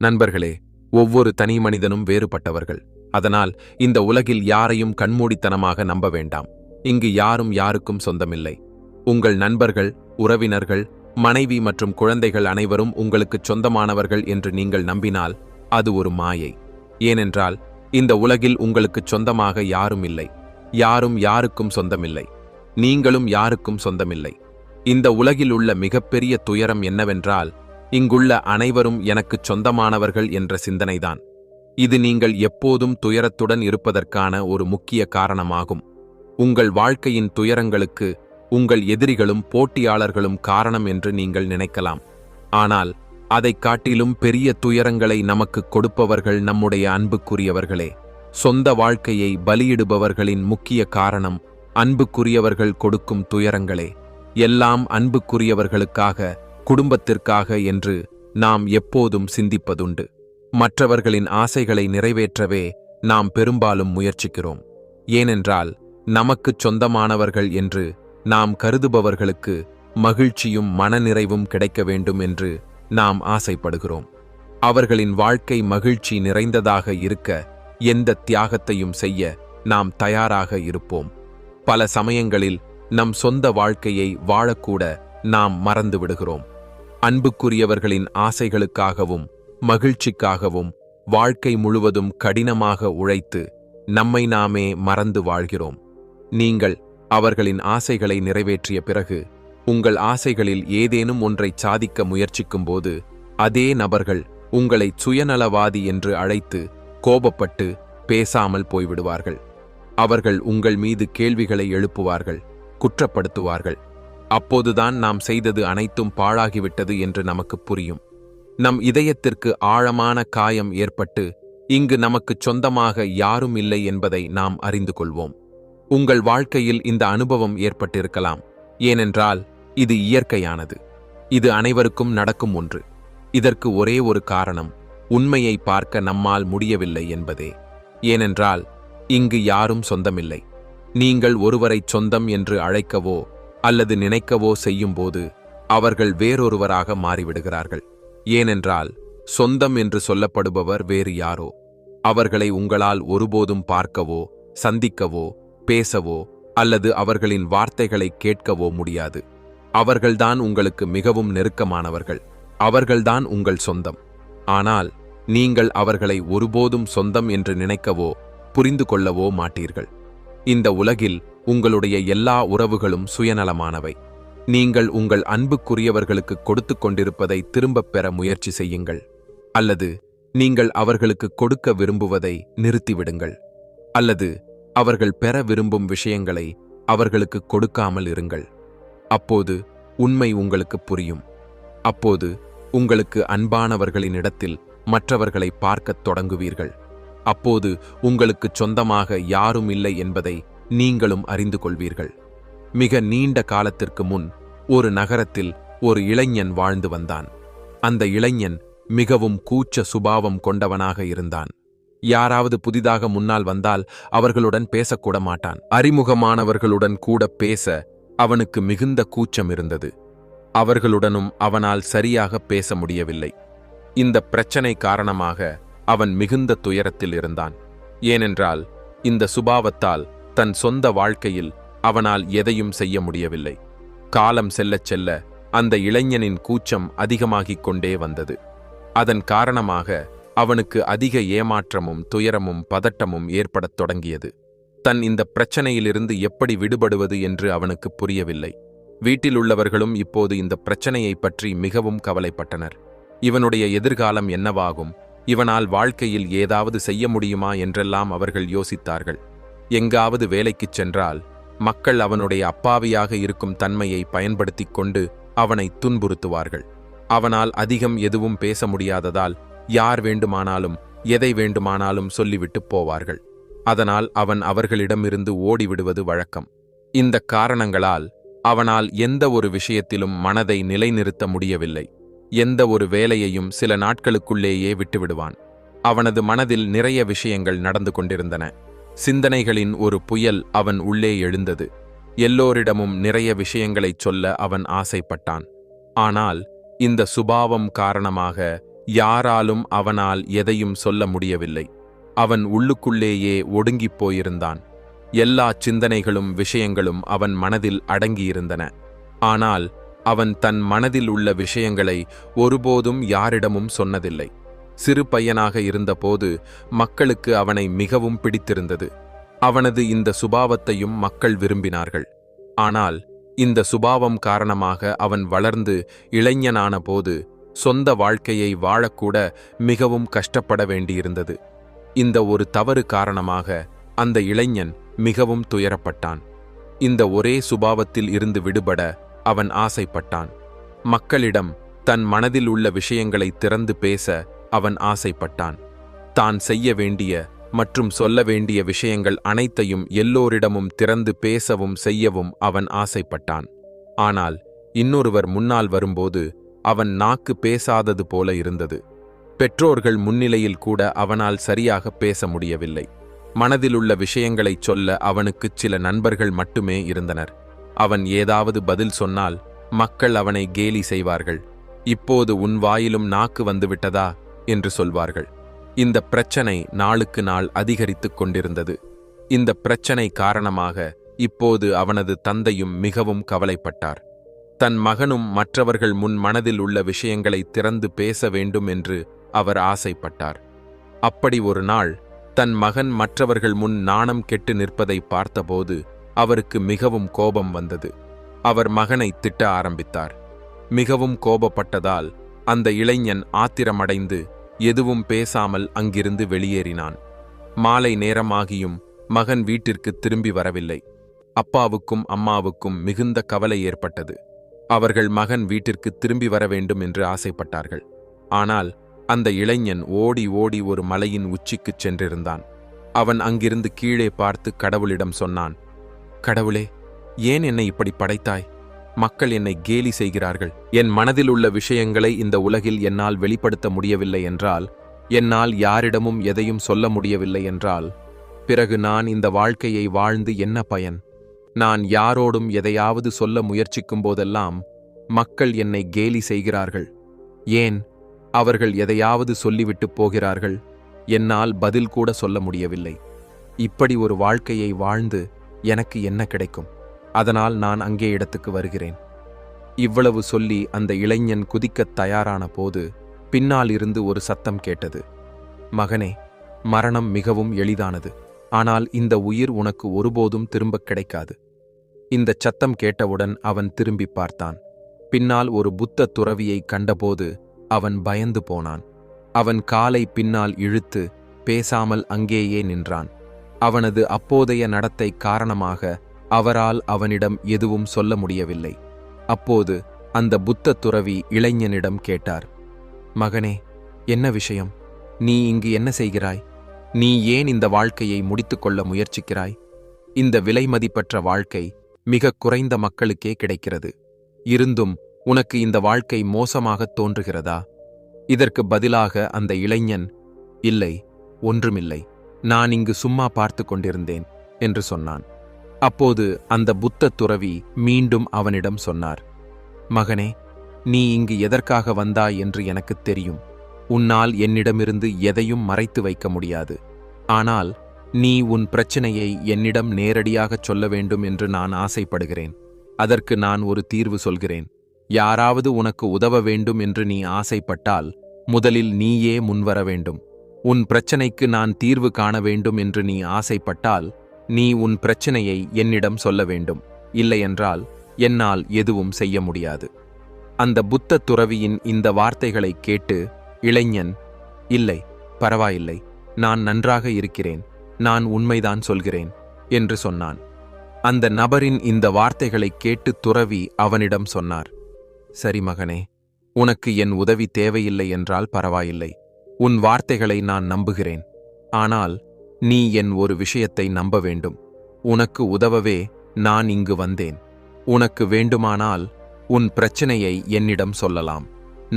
நண்பர்களே, ஒவ்வொரு தனி மனிதனும் வேறுபட்டவர்கள். அதனால் இந்த உலகில் யாரையும் கண்மூடித்தனமாக நம்ப வேண்டாம். இங்கு யாரும் யாருக்கும் சொந்தமில்லை. உங்கள் நண்பர்கள், உறவினர்கள், மனைவி மற்றும் குழந்தைகள் அனைவரும் உங்களுக்குச் சொந்தமானவர்கள் என்று நீங்கள் நம்பினால் அது ஒரு மாயை. ஏனென்றால் இந்த உலகில் உங்களுக்குச் சொந்தமாக யாரும் இல்லை. யாரும் யாருக்கும் சொந்தமில்லை. நீங்களும் யாருக்கும் சொந்தமில்லை. இந்த உலகில் உள்ள மிகப்பெரிய துயரம் என்னவென்றால், இங்குள்ள அனைவரும் எனக்குச் சொந்தமானவர்கள் என்ற சிந்தனைதான். இது நீங்கள் எப்போதும் துயரத்துடன் இருப்பதற்கான ஒரு முக்கிய காரணமாகும். உங்கள் வாழ்க்கையின் துயரங்களுக்கு உங்கள் எதிரிகளும் போட்டியாளர்களும் காரணம் என்று நீங்கள் நினைக்கலாம். ஆனால் அதைக் காட்டிலும் பெரிய துயரங்களை நமக்கு கொடுப்பவர்கள் நம்முடைய அன்புக்குரியவர்களே. சொந்த வாழ்க்கையை பலியிடுபவர்களின் முக்கிய காரணம் அன்புக்குரியவர்கள் கொடுக்கும் துயரங்களே. எல்லாம் அன்புக்குரியவர்களுக்காக, குடும்பத்திற்காக என்று நாம் எப்போதும் சிந்திப்பதுண்டு. மற்றவர்களின் ஆசைகளை நிறைவேற்றவே நாம் பெரும்பாலும் முயற்சிக்கிறோம். ஏனென்றால் நமக்குச் சொந்தமானவர்கள் என்று நாம் கருதுபவர்களுக்கு மகிழ்ச்சியும் மனநிறைவும் கிடைக்க வேண்டும் என்று நாம் ஆசைப்படுகிறோம். அவர்களின் வாழ்க்கை மகிழ்ச்சி நிறைந்ததாக இருக்க எந்த தியாகத்தையும் செய்ய நாம் தயாராக இருப்போம். பல சமயங்களில் நம் சொந்த வாழ்க்கையை வாழக்கூட நாம் மறந்து விடுகிறோம். அன்புக்குரியவர்களின் ஆசைகளுக்காகவும் மகிழ்ச்சிக்காகவும் வாழ்க்கை முழுவதும் கடினமாக உழைத்து நம்மை நாமே மறந்து வாழ்கிறோம். நீங்கள் அவர்களின் ஆசைகளை நிறைவேற்றிய பிறகு உங்கள் ஆசைகளில் ஏதேனும் ஒன்றை சாதிக்க முயற்சிக்கும்போது அதே நபர்கள் உங்களை சுயநலவாதி என்று அழைத்து கோபப்பட்டு பேசாமல் போய்விடுவார்கள். அவர்கள் உங்கள் மீது கேள்விகளை எழுப்புவார்கள், குற்றப்படுத்துவார்கள். அப்போதுதான் நாம் செய்தது அனைத்தும் பாழாகிவிட்டது என்று நமக்கு புரியும். நம் இதயத்திற்கு ஆழமான காயம் ஏற்பட்டு இங்கு நமக்குச் சொந்தமாக யாரும் இல்லை என்பதை நாம் அறிந்து கொள்வோம். உங்கள் வாழ்க்கையில் இந்த அனுபவம் ஏற்பட்டிருக்கலாம். ஏனென்றால் இது இயற்கையானது. இது அனைவருக்கும் நடக்கும் ஒன்று. இதற்கு ஒரே ஒரு காரணம், உண்மையை பார்க்க நம்மால் முடியவில்லை என்பதே. ஏனென்றால் இங்கு யாரும் சொந்தமில்லை. நீங்கள் ஒருவரைச் சொந்தம் என்று அழைக்கவோ அல்லது நினைக்கவோ செய்யும்போது அவர்கள் வேறொருவராக மாறிவிடுகிறார்கள். ஏனென்றால் சொந்தம் என்று சொல்லப்படுபவர் வேறு யாரோ. அவர்களை உங்களால் ஒருபோதும் பார்க்கவோ, சந்திக்கவோ, பேசவோ அல்லது அவர்களின் வார்த்தைகளை கேட்கவோ முடியாது. அவர்கள்தான் உங்களுக்கு மிகவும் நெருக்கமானவர்கள். அவர்கள்தான் உங்கள் சொந்தம். ஆனால் நீங்கள் அவர்களை ஒருபோதும் சொந்தம் என்று நினைக்கவோ புரிந்து கொள்ளவோ மாட்டீர்கள். இந்த உலகில் உங்களுடைய எல்லா உறவுகளும் சுயநலமானவை. நீங்கள் உங்கள் அன்புக்குரியவர்களுக்கு கொடுத்து கொண்டிருப்பதை திரும்பப் பெற முயற்சி செய்யுங்கள். அல்லது நீங்கள் அவர்களுக்கு கொடுக்க விரும்புவதை நிறுத்திவிடுங்கள். அல்லது அவர்கள் பெற விரும்பும் விஷயங்களை அவர்களுக்கு கொடுக்காமல் இருங்கள். அப்போது உண்மை உங்களுக்கு புரியும். அப்போது உங்களுக்கு அன்பானவர்களினிடத்தில் மற்றவர்களை பார்க்கத் தொடங்குவீர்கள். அப்போது உங்களுக்குச் சொந்தமாக யாரும் இல்லை என்பதை நீங்களும் அறிந்து கொள்வீர்கள். மிக நீண்ட காலத்திற்கு முன் ஒரு நகரத்தில் ஒரு இளைஞன் வாழ்ந்து வந்தான். அந்த இளைஞன் மிகவும் கூச்ச சுபாவம் கொண்டவனாக இருந்தான். யாராவது புதிதாக முன்னால் வந்தால் அவர்களுடன் பேசக்கூட மாட்டான். அறிமுகமானவர்களுடன் கூட பேச அவனுக்கு மிகுந்த கூச்சம் இருந்தது. அவர்களுடனும் அவனால் சரியாக பேச முடியவில்லை. இந்த பிரச்சனை காரணமாக அவன் மிகுந்த துயரத்தில் இருந்தான். ஏனென்றால் இந்த சுபாவத்தால் தன் சொந்த வாழ்க்கையில் அவனால் எதையும் செய்ய முடியவில்லை. காலம் செல்லச் செல்ல அந்த இளைஞனின் கூச்சம் அதிகமாகிக் கொண்டே வந்தது. அதன் காரணமாக அவனுக்கு அதிக ஏமாற்றமும் துயரமும் பதட்டமும் ஏற்படத் தொடங்கியது. தன் இந்த பிரச்சனையிலிருந்து எப்படி விடுபடுவது என்று அவனுக்கு புரியவில்லை. வீட்டில் உள்ளவர்களும் இப்போது இந்த பிரச்சனையை பற்றி மிகவும் கவலைப்பட்டனர். இவனுடைய எதிர்காலம் என்னவாகும்? இவனால் வாழ்க்கையில் ஏதாவது செய்ய முடியுமா என்றெல்லாம் அவர்கள் யோசித்தார்கள். எங்காவது வேலைக்குச் சென்றால் மக்கள் அவனுடைய அப்பாவியாக இருக்கும் தன்மையை பயன்படுத்திக் கொண்டு அவனை துன்புறுத்துவார்கள். அவனால் அதிகம் எதுவும் பேச முடியாததால் யார் வேண்டுமானாலும் எதை வேண்டுமானாலும் சொல்லிவிட்டு போவார்கள். அதனால் அவன் அவர்களிடமிருந்து ஓடிவிடுவது வழக்கம். இந்த காரணங்களால் அவனால் எந்த ஒரு விஷயத்திலும் மனதை நிலைநிறுத்த முடியவில்லை. எந்த ஒரு வேலையையும் சில நாட்களுக்குள்ளேயே விட்டுவிடுவான். அவனது மனதில் நிறைய விஷயங்கள் நடந்து கொண்டிருந்தன. சிந்தனைகளின் ஒரு புயல் அவன் உள்ளே எழுந்தது. எல்லோரிடமும் நிறைய விஷயங்களைச் சொல்ல அவன் ஆசைப்பட்டான். ஆனால் இந்த சுபாவம் காரணமாக யாராலும் அவனால் எதையும் சொல்ல முடியவில்லை. அவன் உள்ளுக்குள்ளேயே ஒடுங்கிப் போயிருந்தான். எல்லா சிந்தனைகளும் விஷயங்களும் அவன் மனதில் அடங்கியிருந்தன. ஆனால் அவன் தன் மனதில் உள்ள விஷயங்களை ஒருபோதும் யாரிடமும் சொன்னதில்லை. சிறு பையனாக இருந்தபோது மக்களுக்கு அவனை மிகவும் பிடித்திருந்தது. அவனது இந்த சுபாவத்தையும் மக்கள் விரும்பினார்கள். ஆனால் இந்த சுபாவம் காரணமாக அவன் வளர்ந்து இளைஞனான போது சொந்த வாழ்க்கையை வாழக்கூட மிகவும் கஷ்டப்பட வேண்டியிருந்தது. இந்த ஒரு தவறு காரணமாக அந்த இளைஞன் மிகவும் துயரப்பட்டான். இந்த ஒரே சுபாவத்தில் இருந்து விடுபட அவன் ஆசைப்பட்டான். மக்களிடம் தன் மனதில் உள்ள விஷயங்களை திறந்து பேச அவன் ஆசைப்பட்டான். தான் செய்ய வேண்டிய மற்றும் சொல்ல வேண்டிய விஷயங்கள் அனைத்தையும் எல்லோரிடமும் திறந்து பேசவும் செய்யவும் அவன் ஆசைப்பட்டான். ஆனால் இன்னொருவர் முன்னால் வரும்போது அவன் நாக்கு பேசாதது போல இருந்தது. பெற்றோர்கள் முன்னிலையில் கூட அவனால் சரியாக பேச முடியவில்லை. மனதிலுள்ள விஷயங்களைச் சொல்ல அவனுக்குச் சில நண்பர்கள் மட்டுமே இருந்தனர். அவன் ஏதாவது பதில் சொன்னால் மக்கள் அவனை கேலி செய்வார்கள். இப்போது உன் வாயிலும் நாக்கு வந்துவிட்டதா என்று சொல்வார்கள். இந்த பிரச்சனை நாளுக்கு நாள் அதிகரித்துக் கொண்டிருந்தது. இந்த பிரச்சனை காரணமாக இப்போது அவனது தந்தையும் மிகவும் கவலைப்பட்டார். தன் மகனும் மற்றவர்கள் முன் மனதில் உள்ள விஷயங்களை திறந்து பேச வேண்டும் என்று அவர் ஆசைப்பட்டார். அப்படி ஒரு நாள் தன் மகன் மற்றவர்கள் முன் நாணம் கெட்டு நிற்பதை பார்த்தபோது அவருக்கு மிகவும் கோபம் வந்தது. அவர் மகனை திட்ட ஆரம்பித்தார். மிகவும் கோபப்பட்டதால் அந்த இளைஞன் ஆத்திரமடைந்து எதுவும் பேசாமல் அங்கிருந்து வெளியேறினான். மாலை நேரமாகியும் மகன் வீட்டிற்கு திரும்பி வரவில்லை. அப்பாவுக்கும் அம்மாவுக்கும் மிகுந்த கவலை ஏற்பட்டது. அவர்கள் மகன் வீட்டிற்கு திரும்பி வர வேண்டும் என்று ஆசைப்பட்டார்கள். ஆனால் அந்த இளைஞன் ஓடி ஓடி ஒரு மலையின் உச்சிக்குச் சென்றிருந்தான். அவன் அங்கிருந்து கீழே பார்த்து கடவுளிடம் சொன்னான், கடவுளே, ஏன் என்னை இப்படி படைத்தாய்? மக்கள் என்னை கேலி செய்கிறார்கள். என் மனதில் உள்ள விஷயங்களை இந்த உலகில் என்னால் வெளிப்படுத்த முடியவில்லை என்றால், என்னால் யாரிடமும் எதையும் சொல்ல முடியவில்லை என்றால், பிறகு நான் இந்த வாழ்க்கையை வாழ்ந்து என்ன பயன்? நான் யாரோடும் எதையாவது சொல்ல முயற்சிக்கும் போதெல்லாம் மக்கள் என்னை கேலி செய்கிறார்கள். ஏன் அவர்கள் எதையாவது சொல்லிவிட்டு போகிறார்கள்? என்னால் பதில் கூட சொல்ல முடியவில்லை. இப்படி ஒரு வாழ்க்கையை வாழ்ந்து எனக்கு என்ன கிடைக்கும்? அதனால் நான் அங்கே இடத்துக்கு வருகிறேன். இவ்வளவு சொல்லி அந்த இளைஞன் குதிக்கத் தயாரான போது பின்னால் இருந்து ஒரு சத்தம் கேட்டது. மகனே, மரணம் மிகவும் எளிதானது. ஆனால் இந்த உயிர் உனக்கு ஒருபோதும் திரும்பக் கிடைக்காது. இந்த சத்தம் கேட்டவுடன் அவன் திரும்பி பார்த்தான். பின்னால் ஒரு புத்த துறவியை கண்டபோது அவன் பயந்து போனான். அவன் காலை பின்னால் இழுத்து பேசாமல் அங்கேயே நின்றான். அவனது அப்போதைய நடத்தை காரணமாக அவரால் அவனிடம் எதுவும் சொல்ல முடியவில்லை. அப்போது அந்த புத்த துறவி இளைஞனிடம் கேட்டார், மகனே, என்ன விஷயம்? நீ இங்கு என்ன செய்கிறாய்? நீ ஏன் இந்த வாழ்க்கையை முடித்துக்கொள்ள முயற்சிக்கிறாய்? இந்த விலைமதிப்பற்ற வாழ்க்கை மிக குறைந்த மக்களுக்கே கிடைக்கிறது. இருந்தும் உனக்கு இந்த வாழ்க்கை மோசமாகத் தோன்றுகிறதா? இதற்கு பதிலாக அந்த இளைஞன், இல்லை, ஒன்றுமில்லை, நான் இங்கு சும்மா பார்த்து கொண்டிருந்தேன் என்று சொன்னான். அப்போது அந்த புத்த துறவி மீண்டும் அவனிடம் சொன்னார், மகனே, நீ இங்கு எதற்காக வந்தாய் என்று எனக்குத் தெரியும். உன்னால் என்னிடமிருந்து எதையும் மறைத்து வைக்க முடியாது. ஆனால் நீ உன் பிரச்சனையை என்னிடம் நேரடியாகச் சொல்ல வேண்டும் என்று நான் ஆசைப்படுகிறேன். அதற்கு நான் ஒரு தீர்வு சொல்கிறேன். யாராவது உனக்கு உதவ வேண்டும் என்று நீ ஆசைப்பட்டால் முதலில் நீயே முன்வர வேண்டும். உன் பிரச்சனைக்கு நான் தீர்வு காண வேண்டும் என்று நீ ஆசைப்பட்டால் நீ உன் பிரச்சனையை என்னிடம் சொல்ல வேண்டும். இல்லையென்றால் என்னால் எதுவும் செய்ய முடியாது. அந்த புத்த துறவியின் இந்த வார்த்தைகளை கேட்டு இளைஞன், இல்லை, பரவாயில்லை, நான் நன்றாக இருக்கிறேன், நான் உண்மைதான் சொல்கிறேன் என்று சொன்னான். அந்த நபரின் இந்த வார்த்தைகளை கேட்டு துறவி அவனிடம் சொன்னார், சரி மகனே, உனக்கு என் உதவி தேவையில்லை என்றால் பரவாயில்லை. உன் வார்த்தைகளை நான் நம்புகிறேன். ஆனால் நீ என் ஒரு விஷயத்தை நம்ப வேண்டும். உனக்கு உதவவே நான் இங்கு வந்தேன். உனக்கு வேண்டுமானால் உன் பிரச்சனையை என்னிடம் சொல்லலாம்.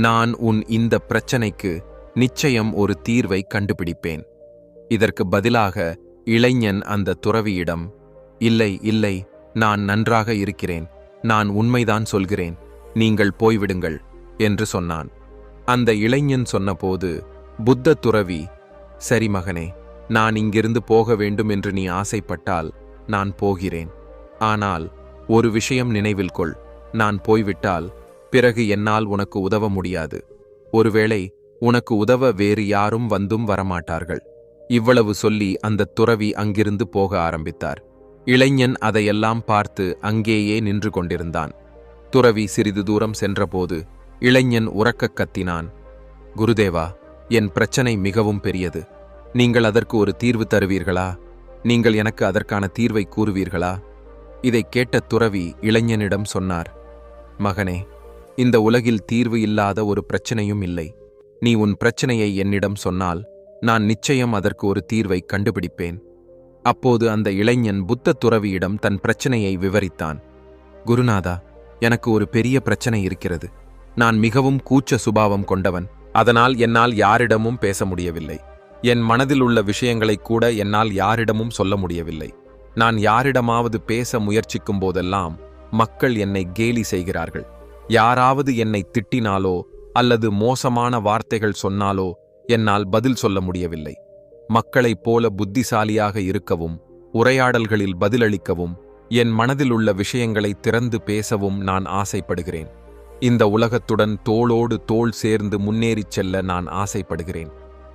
நான் உன் இந்த பிரச்சனைக்கு நிச்சயம் ஒரு தீர்வை கண்டுபிடிப்பேன். இதற்கு பதிலாக இளைஞன் அந்த துறவியிடம், இல்லை இல்லை, நான் நன்றாக இருக்கிறேன், நான் உண்மைதான் சொல்கிறேன், நீங்கள் போய்விடுங்கள் என்று சொன்னான். அந்த இளைஞன் சொன்னபோது புத்த துறவி, சரி மகனே, நான் இங்கிருந்து போக வேண்டும் என்று நீ ஆசைப்பட்டால் நான் போகிறேன். ஆனால் ஒரு விஷயம் நினைவில் கொள், நான் போய்விட்டால் பிறகு என்னால் உனக்கு உதவ முடியாது. ஒருவேளை உனக்கு உதவ வேறு யாரும் வந்தும் வரமாட்டார்கள். இவ்வளவு சொல்லி அந்த துறவி அங்கிருந்து போக ஆரம்பித்தார். இளைஞன் அதையெல்லாம் பார்த்து அங்கேயே நின்று கொண்டிருந்தான். துறவி சிறிது தூரம் சென்றபோது இளைஞன் உரக்கக் கத்தினான், குருதேவா, என் பிரச்சனை மிகவும் பெரியது. நீங்கள் அதற்கு ஒரு தீர்வு தருவீர்களா? நீங்கள் எனக்கு அதற்கான தீர்வை கூறுவீர்களா? இதைக் கேட்ட துறவி இளைஞனிடம் சொன்னார், மகனே, இந்த உலகில் தீர்வு இல்லாத ஒரு பிரச்சனையும் இல்லை. நீ உன் பிரச்சனையை என்னிடம் சொன்னால் நான் நிச்சயம் அதற்கு ஒரு தீர்வை கண்டுபிடிப்பேன். அப்போது அந்த இளைஞன் புத்த துறவியிடம் தன் பிரச்சனையை விவரித்தான். குருநாதா, எனக்கு ஒரு பெரிய பிரச்சனை இருக்கிறது. நான் மிகவும் கூச்ச சுபாவம் கொண்டவன். அதனால் என்னால் யாரிடமும் பேச முடியவில்லை. என் மனதில் உள்ள விஷயங்களை கூட என்னால் யாரிடமும் சொல்ல முடியவில்லை. நான் யாரிடமாவது பேச முயற்சிக்கும் போதெல்லாம் மக்கள் என்னை கேலி செய்கிறார்கள். யாராவது என்னை திட்டினாலோ அல்லது மோசமான வார்த்தைகள் சொன்னாலோ என்னால் பதில் சொல்ல முடியவில்லை. மக்களைப் போல புத்திசாலியாக இருக்கவும், உரையாடல்களில் பதிலளிக்கவும், என் மனதில் உள்ள விஷயங்களை திறந்து பேசவும் நான் ஆசைப்படுகிறேன். இந்த உலகத்துடன் தோளோடு தோள் சேர்ந்து முன்னேறிச் செல்ல நான் ஆசைப்படுகிறேன்.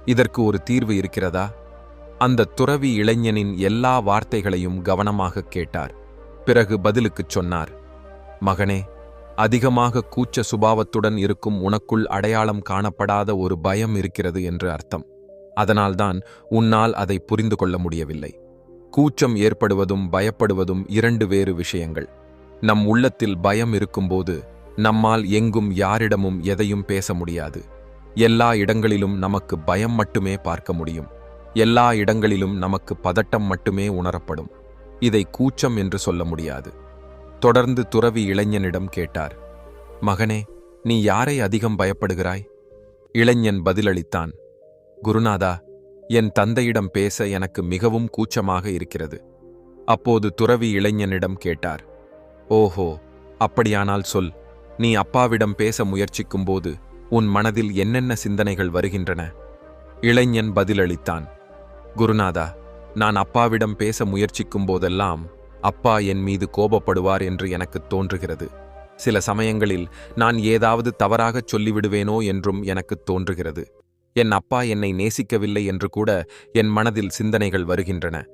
இதற்கு ஒரு தீர்வு இருக்கிறதா? அந்த துறவி இளைஞனின் எல்லா வார்த்தைகளையும் கவனமாக கேட்டார். பிறகு பதிலுக்குச் சொன்னார், மகனே, அதிகமாக கூச்ச சுபாவத்துடன் இருக்கும் உனக்குள் அடையாளம் காணப்படாத ஒரு பயம் இருக்கிறது என்று அர்த்தம். அதனால்தான் உன்னால் அதை புரிந்து கொள்ள முடியவில்லை. கூச்சம் ஏற்படுவதும் பயப்படுவதும் இரண்டு வேறு விஷயங்கள். நம் உள்ளத்தில் பயம் இருக்கும்போது நம்மால் எங்கும் யாரிடமும் எதையும் பேச முடியாது. எல்லா இடங்களிலும் நமக்கு பயம் மட்டுமே பார்க்க முடியும். எல்லா இடங்களிலும் நமக்கு பதட்டம் மட்டுமே உணரப்படும். இதை கூச்சம் என்று சொல்ல முடியாது. தொடர்ந்து துறவி இளைஞனிடம் கேட்டார், மகனே, நீ யாரை அதிகம் பயப்படுகிறாய்? இளைஞன் பதிலளித்தான், குருநாதா, என் தந்தையிடம் பேச எனக்கு மிகவும் கூச்சமாக இருக்கிறது. அப்போது துறவி இளைஞனிடம் கேட்டார், ஓஹோ, அப்படியானால் சொல். நீ அப்பாவிடம் பேச முயற்சிக்கும்போது உன் மனதில் என்னென்ன சிந்தனைகள் வருகின்றன? இளைஞன் பதிலளித்தான், குருநாதா, நான் அப்பாவிடம் பேச முயற்சிக்கும் போதெல்லாம் அப்பா என் மீது கோபப்படுவார் என்று எனக்கு தோன்றுகிறது. சில சமயங்களில் நான் ஏதாவது தவறாகச் சொல்லிவிடுவேனோ என்றும் எனக்கு தோன்றுகிறது. என் அப்பா என்னை நேசிக்கவில்லை என்று கூட என் மனதில் சிந்தனைகள் வருகின்றன.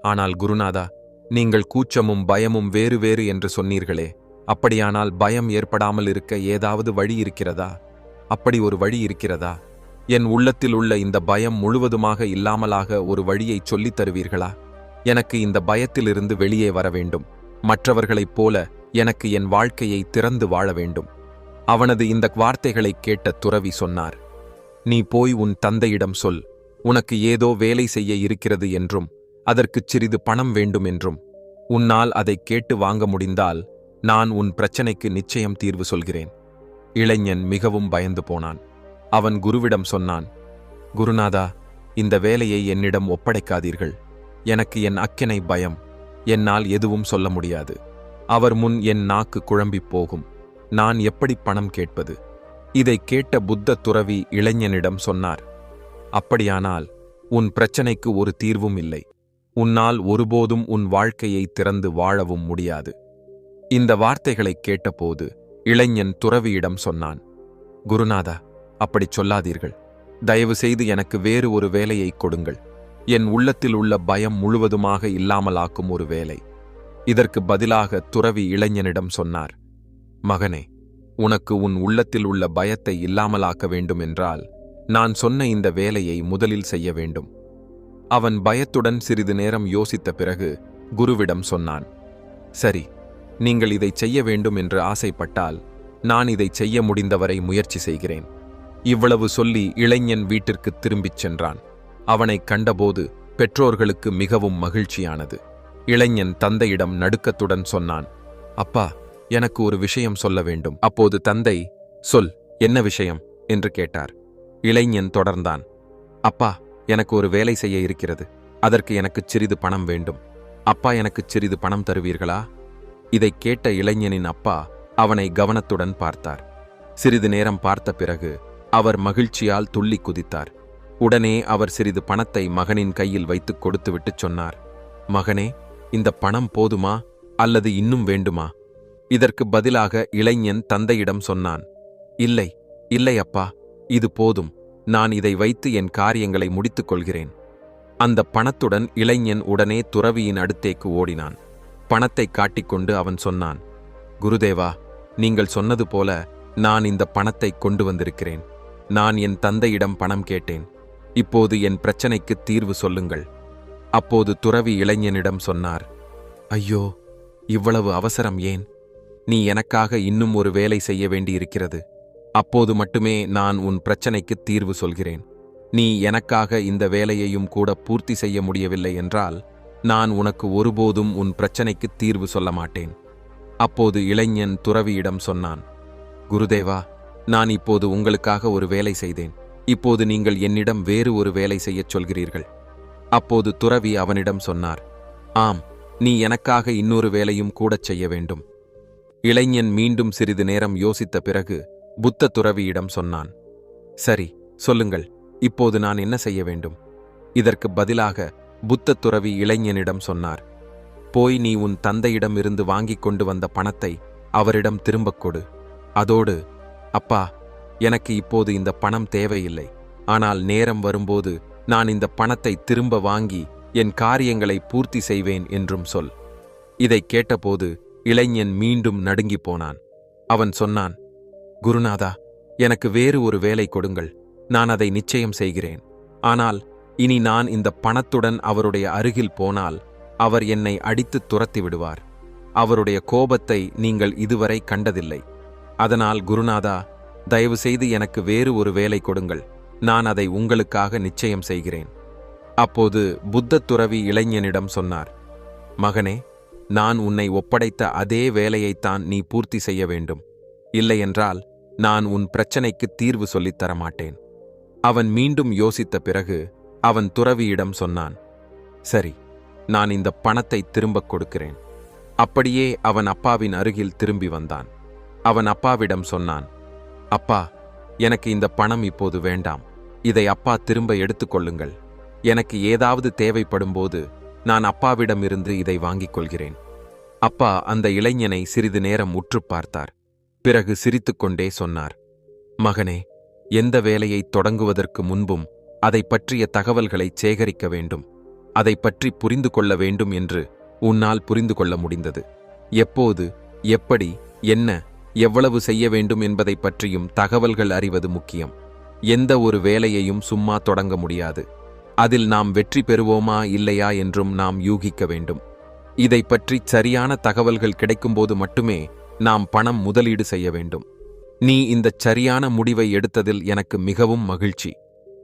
ஆனால் குருநாதா, நீங்கள் கூச்சமும் பயமும் வேறு வேறு என்று சொன்னீர்களே, அப்படியானால் பயம் ஏற்படாமல் இருக்க ஏதாவது வழி இருக்கிறதா? அப்படி ஒரு வழி இருக்கிறதா? என் உள்ளத்தில் உள்ள இந்த பயம் முழுவதுமாக இல்லாமலாக ஒரு வழியை சொல்லித் தருவீர்களா? எனக்கு இந்த பயத்திலிருந்து வெளியே வர வேண்டும். மற்றவர்களைப் போல எனக்கு என் வாழ்க்கையை திறந்து வாழ வேண்டும். அவனது இந்த வார்த்தைகளைக் கேட்ட துறவி சொன்னார், நீ போய் உன் தந்தையிடம் சொல். உனக்கு ஏதோ வேலை செய்ய இருக்கிறது என்றும் அதற்குச் சிறிது பணம் வேண்டும் என்றும். உன்னால் அதை கேட்டு வாங்க முடிந்தால் நான் உன் பிரச்சனைக்கு நிச்சயம் தீர்வு சொல்கிறேன். இளைஞன் மிகவும் பயந்து போனான். அவன் குருவிடம் சொன்னான், குருநாதா, இந்த வேலையை என்னிடம் ஒப்படைக்காதீர்கள். எனக்கு என் அக்கினை பயம். என்னால் எதுவும் சொல்ல முடியாது. அவர் முன் என் நாக்கு குழம்பிப் போகும். நான் எப்படி பணம் கேட்பது? இதைக் கேட்ட புத்த துறவி இளைஞனிடம் சொன்னார், அப்படியானால் உன் பிரச்சனைக்கு ஒரு தீர்வும் இல்லை. உன்னால் ஒருபோதும் உன் வாழ்க்கையை திறந்து வாழவும் முடியாது. இந்த வார்த்தைகளைக் கேட்டபோது இளைஞன் துறவியிடம் சொன்னான், குருநாதா, அப்படிச் சொல்லாதீர்கள். தயவு செய்து எனக்கு வேறு ஒரு வேலையை கொடுங்கள். என் உள்ளத்தில் உள்ள பயம் முழுவதுமாக இல்லாமலாக்கும் ஒரு வேலை. இதற்கு பதிலாக துறவி இளைஞனிடம் சொன்னார், மகனே, உனக்கு உன் உள்ளத்தில் உள்ள பயத்தை இல்லாமலாக்க வேண்டுமென்றால் நான் சொன்ன இந்த வேலையை முதலில் செய்ய வேண்டும். அவன் பயத்துடன் சிறிது நேரம் யோசித்த பிறகு குருவிடம் சொன்னான், சரி, நீங்கள் இதை செய்ய வேண்டும் என்று ஆசைப்பட்டால் நான் இதை செய்ய முடிந்தவரை முயற்சி செய்கிறேன். இவ்வளவு சொல்லி இளைஞன் வீட்டிற்கு திரும்பிச் சென்றான். அவனை கண்டபோது பெற்றோர்களுக்கு மிகவும் மகிழ்ச்சியானது. இளைஞன் தந்தையிடம் நடுக்கத்துடன் சொன்னான், அப்பா, எனக்கு ஒரு விஷயம் சொல்ல வேண்டும். அப்போது தந்தை, சொல், என்ன விஷயம் என்று கேட்டார். இளைஞன் தொடர்ந்தான், அப்பா, எனக்கு ஒரு வேலை செய்ய இருக்கிறது. அதற்கு எனக்கு சிறிது பணம் வேண்டும். அப்பா, எனக்கு சிறிது பணம் தருவீர்களா? இதைக் கேட்ட இளைஞனின் அப்பா அவனை கவனத்துடன் பார்த்தார். சிறிது நேரம் பார்த்த பிறகு அவர் மகிழ்ச்சியால் துள்ளி குதித்தார். உடனே அவர் சிறிது பணத்தை மகனின் கையில் வைத்துக் கொடுத்துவிட்டு சொன்னார், மகனே, இந்த பணம் போதுமா அல்லது இன்னும் வேண்டுமா? இதற்கு பதிலாக இளைஞன் தந்தையிடம் சொன்னான், இல்லை, இல்லை அப்பா, இது போதும். நான் இதை வைத்து என் காரியங்களை முடித்துக் கொள்கிறேன். அந்த பணத்துடன் இளைஞன் உடனே துறவியின் அடுத்தேக்கு ஓடினான். பணத்தை காட்டிக்கொண்டு அவன் சொன்னான், குருதேவா, நீங்கள் சொன்னது போல நான் இந்த பணத்தை கொண்டு வந்திருக்கிறேன். நான் என் தந்தையிடம் பணம் கேட்டேன். இப்போது என் பிரச்சனைக்கு தீர்வு சொல்லுங்கள். அப்போது துறவி இளைஞனிடம் சொன்னார், ஐயோ, இவ்வளவு அவசரம் ஏன்? நீ எனக்காக இன்னும் ஒரு வேலை செய்ய வேண்டியிருக்கிறது. அப்போது மட்டுமே நான் உன் பிரச்சனைக்கு தீர்வு சொல்கிறேன். நீ எனக்காக இந்த வேலையையும் கூட பூர்த்தி செய்ய முடியவில்லை என்றால் நான் உனக்கு ஒருபோதும் உன் பிரச்சனைக்கு தீர்வு சொல்ல மாட்டேன். அப்போது இளைஞன் துறவியிடம் சொன்னான், குருதேவா, நான் இப்போது உங்களுக்காக ஒரு வேலை செய்தேன். இப்போது நீங்கள் என்னிடம் வேறு ஒரு வேலை செய்யச் சொல்கிறீர்கள். அப்போது துறவி அவனிடம் சொன்னார், ஆம், நீ எனக்காக இன்னொரு வேலையும் கூடச் செய்ய வேண்டும். இளைஞன் மீண்டும் சிறிது நேரம் யோசித்த பிறகு புத்த துறவியிடம் சொன்னான், சரி, சொல்லுங்கள், இப்போது நான் என்ன செய்ய வேண்டும்? இதற்கு பதிலாக புத்த துறவி இளைஞனிடம் சொன்னார், போய் நீ உன் தந்தையிடம் இருந்து வாங்கிக் கொண்டு வந்த பணத்தை அவரிடம் திரும்பக் கொடு. அதோடு, அப்பா, எனக்கு இப்போது இந்த பணம் தேவையில்லை. ஆனால் நேரம் வரும்போது நான் இந்த பணத்தை திரும்ப வாங்கி என் காரியங்களை பூர்த்தி செய்வேன் என்றும் சொல். இதைக் கேட்டபோது இளைஞன் மீண்டும் நடுங்கிப் போனான். அவன் சொன்னான், குருநாதா, எனக்கு வேறு ஒரு வேலை கொடுங்கள். நான் அதை நிச்சயம் செய்கிறேன். ஆனால் இனி நான் இந்த பணத்துடன் அவருடைய அருகில் போனால் அவர் என்னை அடித்து துரத்தி விடுவார். அவருடைய கோபத்தை நீங்கள் இதுவரை கண்டதில்லை. அதனால் குருநாதா, தயவு செய்து எனக்கு வேறு ஒரு வேலை கொடுங்கள். நான் அதை உங்களுக்காக நிச்சயம் செய்கிறேன். அப்போது புத்த துறவி இளைஞனிடம் சொன்னார், மகனே, நான் உன்னை ஒப்படைத்த அதே வேலையைத்தான் நீ பூர்த்தி செய்ய வேண்டும். இல்லையென்றால் நான் உன் பிரச்சனைக்கு தீர்வு சொல்லித் தரமாட்டேன். அவன் மீண்டும் யோசித்த பிறகு அவன் துறவியிடம் சொன்னான், சரி, நான் இந்த பணத்தை திரும்பக் கொடுக்கிறேன். அப்படியே அவன் அப்பாவின் அருகில் திரும்பி வந்தான். அவன் அப்பாவிடம் சொன்னான், அப்பா, எனக்கு இந்த பணம் இப்போது வேண்டாம். இதை அப்பா திரும்ப எடுத்துக்கொள்ளுங்கள். எனக்கு ஏதாவது தேவைப்படும்போது நான் அப்பாவிடமிருந்து இதை வாங்கிக் கொள்கிறேன். அப்பா அந்த இளைஞனை சிறிது நேரம் உற்று பார்த்தார். பிறகு சிரித்துக்கொண்டே சொன்னார், மகனே, எந்த வேலையை தொடங்குவதற்கு முன்பும் அதை பற்றிய தகவல்களை சேகரிக்க வேண்டும். அதை பற்றி புரிந்து கொள்ள வேண்டும் என்று உன்னால் புரிந்து கொள்ள முடிந்தது. எப்போது, எப்படி, என்ன, எவ்வளவு செய்ய வேண்டும் என்பதை பற்றியும் தகவல்கள் அறிவது முக்கியம். எந்த ஒரு வேலையையும் சும்மா தொடங்க முடியாது. அதில் நாம் வெற்றி பெறுவோமா இல்லையா என்றும் நாம் யூகிக்க வேண்டும். இதை பற்றி சரியான தகவல்கள் கிடைக்கும்போது மட்டுமே நாம் பணம் முதலீடு செய்ய வேண்டும். நீ இந்த சரியான முடிவை எடுத்ததில் எனக்கு மிகவும் மகிழ்ச்சி.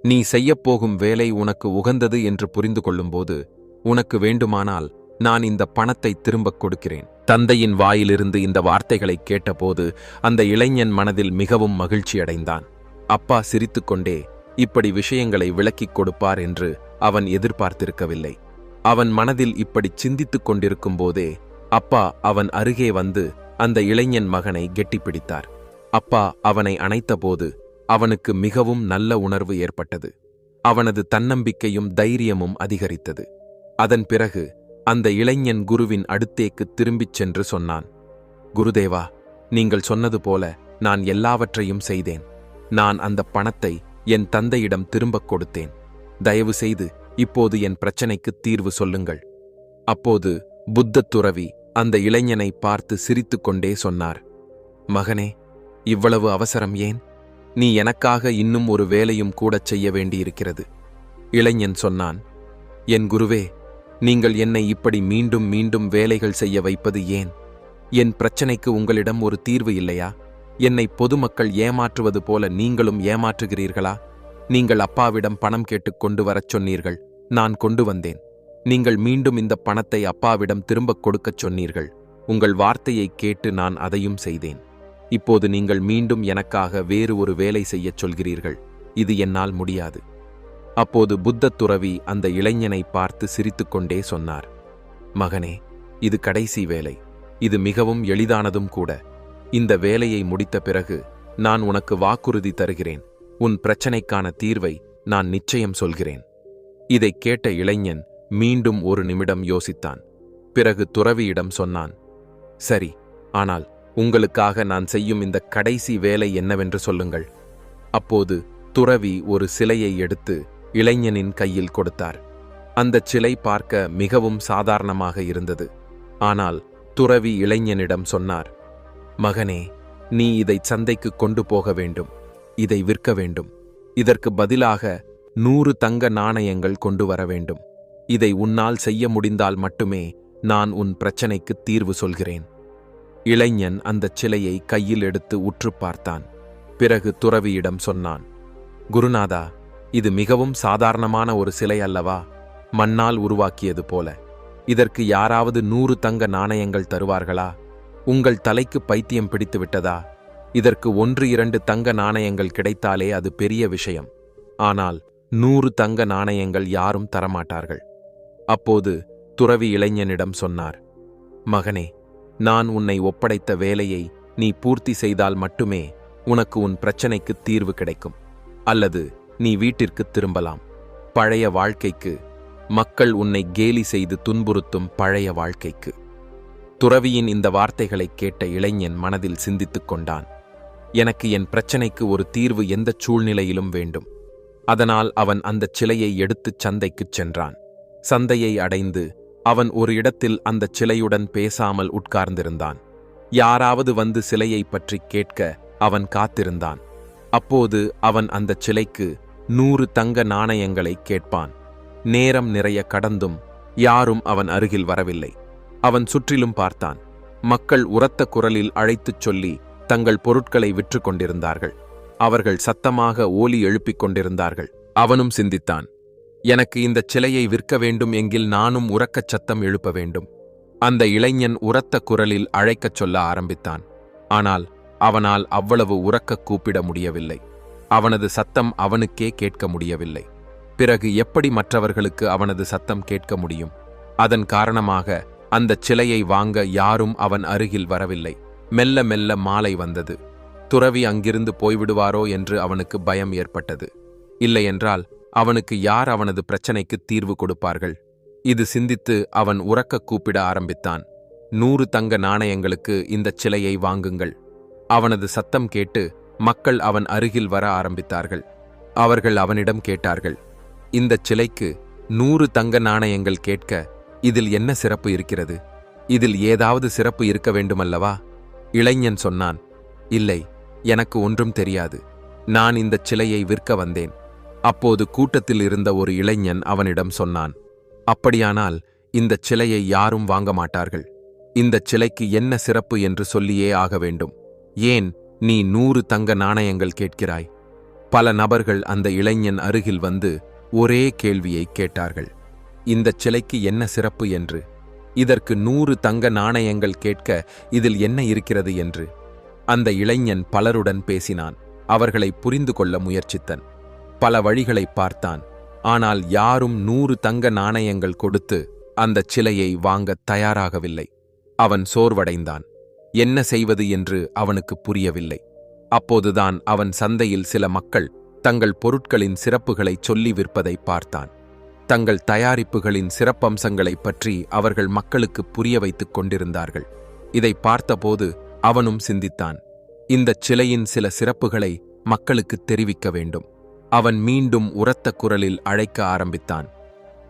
நீ செய்யப்போகும் வேலை உனக்கு உகந்தது என்று புரிந்து கொள்ளும்போது உனக்கு வேண்டுமானால் நான் இந்த பணத்தை திரும்பக் கொடுக்கிறேன். தந்தையின் வாயிலிருந்து இந்த வார்த்தைகளை கேட்டபோது அந்த இளைஞன் மனதில் மிகவும் மகிழ்ச்சியடைந்தான். அப்பா சிரித்துக்கொண்டே இப்படி விஷயங்களை விளக்கிக் கொடுப்பார் என்று அவன் எதிர்பார்த்திருக்கவில்லை. அவன் மனதில் இப்படி சிந்தித்துக் கொண்டிருக்கும் போதே அப்பா அவன் அருகே வந்து அந்த இளைஞன் மகனை கெட்டிப்பிடித்தார். அப்பா அவனை அணைத்தபோது அவனுக்கு மிகவும் நல்ல உணர்வு ஏற்பட்டது. அவனது தன்னம்பிக்கையும் தைரியமும் அதிகரித்தது. அதன் பிறகு அந்த இளைஞன் குருவின் அடுத்தேக்கு திரும்பிச் சென்று சொன்னான், குருதேவா, நீங்கள் சொன்னது போல நான் எல்லாவற்றையும் செய்தேன். நான் அந்த பணத்தை என் தந்தையிடம் திரும்பக் கொடுத்தேன். தயவு செய்து இப்போது என் பிரச்சனைக்கு தீர்வு சொல்லுங்கள். அப்போது புத்த துறவி அந்த இளைஞனை பார்த்து சிரித்துக்கொண்டே சொன்னார், மகனே, இவ்வளவு அவசரம் ஏன்? நீ எனக்காக இன்னும் ஒரு வேலையும் கூடச் செய்ய வேண்டியிருக்கிறது. இளைஞன் சொன்னான், என் குருவே, நீங்கள் என்னை இப்படி மீண்டும் மீண்டும் வேலைகள் செய்ய வைப்பது ஏன்? என் பிரச்சனைக்கு உங்களிடம் ஒரு தீர்வு இல்லையா? என்னை பொதுமக்கள் ஏமாற்றுவது போல நீங்களும் ஏமாற்றுகிறீர்களா? நீங்கள் அப்பாவிடம் பணம் கேட்டுக் கொண்டு வரச் சொன்னீர்கள். நான் கொண்டு வந்தேன். நீங்கள் மீண்டும் இந்த பணத்தை அப்பாவிடம் திரும்பக் கொடுக்கச் சொன்னீர்கள். உங்கள் வார்த்தையை கேட்டு நான் அதையும் செய்தேன். இப்போது நீங்கள் மீண்டும் எனக்காக வேறு ஒரு வேலை செய்யச் சொல்கிறீர்கள். இது என்னால் முடியாது. அப்போது புத்த துறவி அந்த இளைஞனை பார்த்து சிரித்துக்கொண்டே சொன்னார், மகனே, இது கடைசி வேலை. இது மிகவும் எளிதானதும் கூட. இந்த வேலையை முடித்த பிறகு நான் உனக்கு வாக்குறுதி தருகிறேன். உன் பிரச்சனைக்கான தீர்வை நான் நிச்சயம் சொல்கிறேன். இதைக் கேட்ட இளைஞன் மீண்டும் ஒரு நிமிடம் யோசித்தான். பிறகு துறவியிடம் சொன்னான், சரி, ஆனால் உங்களுக்காக நான் செய்யும் இந்த கடைசி வேலை என்னவென்று சொல்லுங்கள். அப்போது துறவி ஒரு சிலையை எடுத்து இளைஞனின் கையில் கொடுத்தார். அந்தச் சிலை பார்க்க மிகவும் சாதாரணமாக இருந்தது. ஆனால் துறவி இளைஞனிடம் சொன்னார், மகனே, நீ இதை சந்தைக்கு கொண்டு போக வேண்டும். இதை விற்க வேண்டும். இதற்கு பதிலாக 100 தங்க நாணயங்கள் கொண்டு வர வேண்டும். இதை உன்னால் செய்ய முடிந்தால் மட்டுமே நான் உன் பிரச்சனைக்கு தீர்வு சொல்கிறேன். இளைஞன் அந்தச் சிலையை கையில் எடுத்து உற்று பார்த்தான். பிறகு துறவியிடம் சொன்னான், குருநாதா, இது மிகவும் சாதாரணமான ஒரு சிலை அல்லவா? மண்ணால் உருவாக்கியது போல. இதற்கு யாராவது 100 தங்க நாணயங்கள் தருவார்களா? உங்கள் தலைக்கு பைத்தியம் பிடித்து விட்டதா? இதற்கு 1-2 தங்க நாணயங்கள் கிடைத்தாலே அது பெரிய விஷயம். ஆனால் 100 தங்க நாணயங்கள் யாரும் தரமாட்டார்கள். அப்போது துறவி இளைஞனிடம் சொன்னார், மகனே, நான் உன்னை ஒப்படைத்த வேலையை நீ பூர்த்தி செய்தால் மட்டுமே உனக்கு உன் பிரச்சனைக்கு தீர்வு கிடைக்கும். அல்லது நீ வீட்டிற்கு திரும்பலாம். பழைய வாழ்க்கைக்கு, மக்கள் உன்னை கேலி செய்து துன்புறுத்தும் பழைய வாழ்க்கைக்கு. துறவியின் இந்த வார்த்தைகளைக் கேட்ட இளைஞன் மனதில் சிந்தித்துக் கொண்டான். எனக்கு என் பிரச்சனைக்கு ஒரு தீர்வு எந்தச் சூழ்நிலையிலும் வேண்டும். அதனால் அவன் அந்தச் சிலையை எடுத்துச் சந்தைக்குச் சென்றான். சந்தையை அடைந்து அவன் ஒரு இடத்தில் அந்தச் சிலையுடன் பேசாமல் உட்கார்ந்திருந்தான். யாராவது வந்து சிலையை பற்றி கேட்க அவன் காத்திருந்தான். அப்போது அவன் அந்தச் சிலைக்கு 100 தங்க நாணயங்களை கேட்பான். நேரம் நிறைய கடந்தும் யாரும் அவன் அருகில் வரவில்லை. அவன் சுற்றிலும் பார்த்தான். மக்கள் உரத்த குரலில் அழைத்துச் சொல்லி தங்கள் பொருட்களை விற்று கொண்டிருந்தார்கள். அவர்கள் சத்தமாக ஓலி எழுப்பிக் கொண்டிருந்தார்கள். அவனும் சிந்தித்தான், எனக்கு இந்தச் சிலையை விற்க வேண்டும் என்கில் நானும் உரக்கச் சத்தம் எழுப்ப வேண்டும். அந்த இளைஞன் உரத்த குரலில் அழைக்கச் சொல்ல ஆரம்பித்தான். ஆனால் அவனால் அவ்வளவு உரக்க கூப்பிட முடியவில்லை. அவனது சத்தம் அவனுக்கே கேட்க முடியவில்லை. பிறகு எப்படி மற்றவர்களுக்கு அவனது சத்தம் கேட்க முடியும்? அதன் காரணமாக அந்தச் சிலையை வாங்க யாரும் அவன் அருகில் வரவில்லை. மெல்ல மெல்ல மாலை வந்தது. துறவி அங்கிருந்து போய்விடுவாரோ என்று அவனுக்கு பயம் ஏற்பட்டது. இல்லையென்றால் அவனுக்கு யார் அவனது பிரச்சனைக்கு தீர்வு கொடுப்பார்கள்? இது சிந்தித்து அவன் உரக்க கூப்பிட ஆரம்பித்தான், 100 தங்க நாணயங்களுக்கு இந்தச் சிலையை வாங்குங்கள். அவனது சத்தம் கேட்டு மக்கள் அவன் அருகில் வர ஆரம்பித்தார்கள். அவர்கள் அவனிடம் கேட்டார்கள், இந்தச் சிலைக்கு 100 தங்க நாணயங்கள் கேட்க இதில் என்ன சிறப்பு இருக்கிறது? இதில் ஏதாவது சிறப்பு இருக்க வேண்டுமல்லவா? இளைஞன் சொன்னான், இல்லை, எனக்கு ஒன்றும் தெரியாது. நான் இந்தச் சிலையை விற்க வந்தேன். அப்போது கூட்டத்தில் இருந்த ஒரு இளைஞன் அவனிடம் சொன்னான், அப்படியானால் இந்தச் சிலையை யாரும் வாங்க மாட்டார்கள். இந்தச் சிலைக்கு என்ன சிறப்பு என்று சொல்லியே ஆக வேண்டும். ஏன் நீ 100 தங்க நாணயங்கள் கேட்கிறாய்? பல நபர்கள் அந்த இளைஞன் அருகில் வந்து ஒரே கேள்வியை கேட்டார்கள், இந்தச் சிலைக்கு என்ன சிறப்பு என்று, இதற்கு 100 தங்க நாணயங்கள் கேட்க இதில் என்ன இருக்கிறது என்று. அந்த இளைஞன் பலருடன் பேசினான். அவர்களை புரிந்து கொள்ள முயற்சித்தான். பல வழிகளை பார்த்தான். ஆனால் யாரும் 100 தங்க நாணயங்கள் கொடுத்து அந்தச் சிலையை வாங்கத் தயாராகவில்லை. அவன் சோர்வடைந்தான். என்ன செய்வது என்று அவனுக்கு புரியவில்லை. அப்போதுதான் அவன் சந்தையில் சில மக்கள் தங்கள் பொருட்களின் சிறப்புகளை சொல்லி விற்பதை பார்த்தான். தங்கள் தயாரிப்புகளின் சிறப்பம்சங்களைப் பற்றி அவர்கள் மக்களுக்கு புரிய வைத்துக் கொண்டிருந்தார்கள். இதை பார்த்தபோது அவனும் சிந்தித்தான், இந்தச் சிலையின் சில சிறப்புகளை மக்களுக்கு தெரிவிக்க வேண்டும். அவன் மீண்டும் உரத்த குரலில் அழைக்க ஆரம்பித்தான்,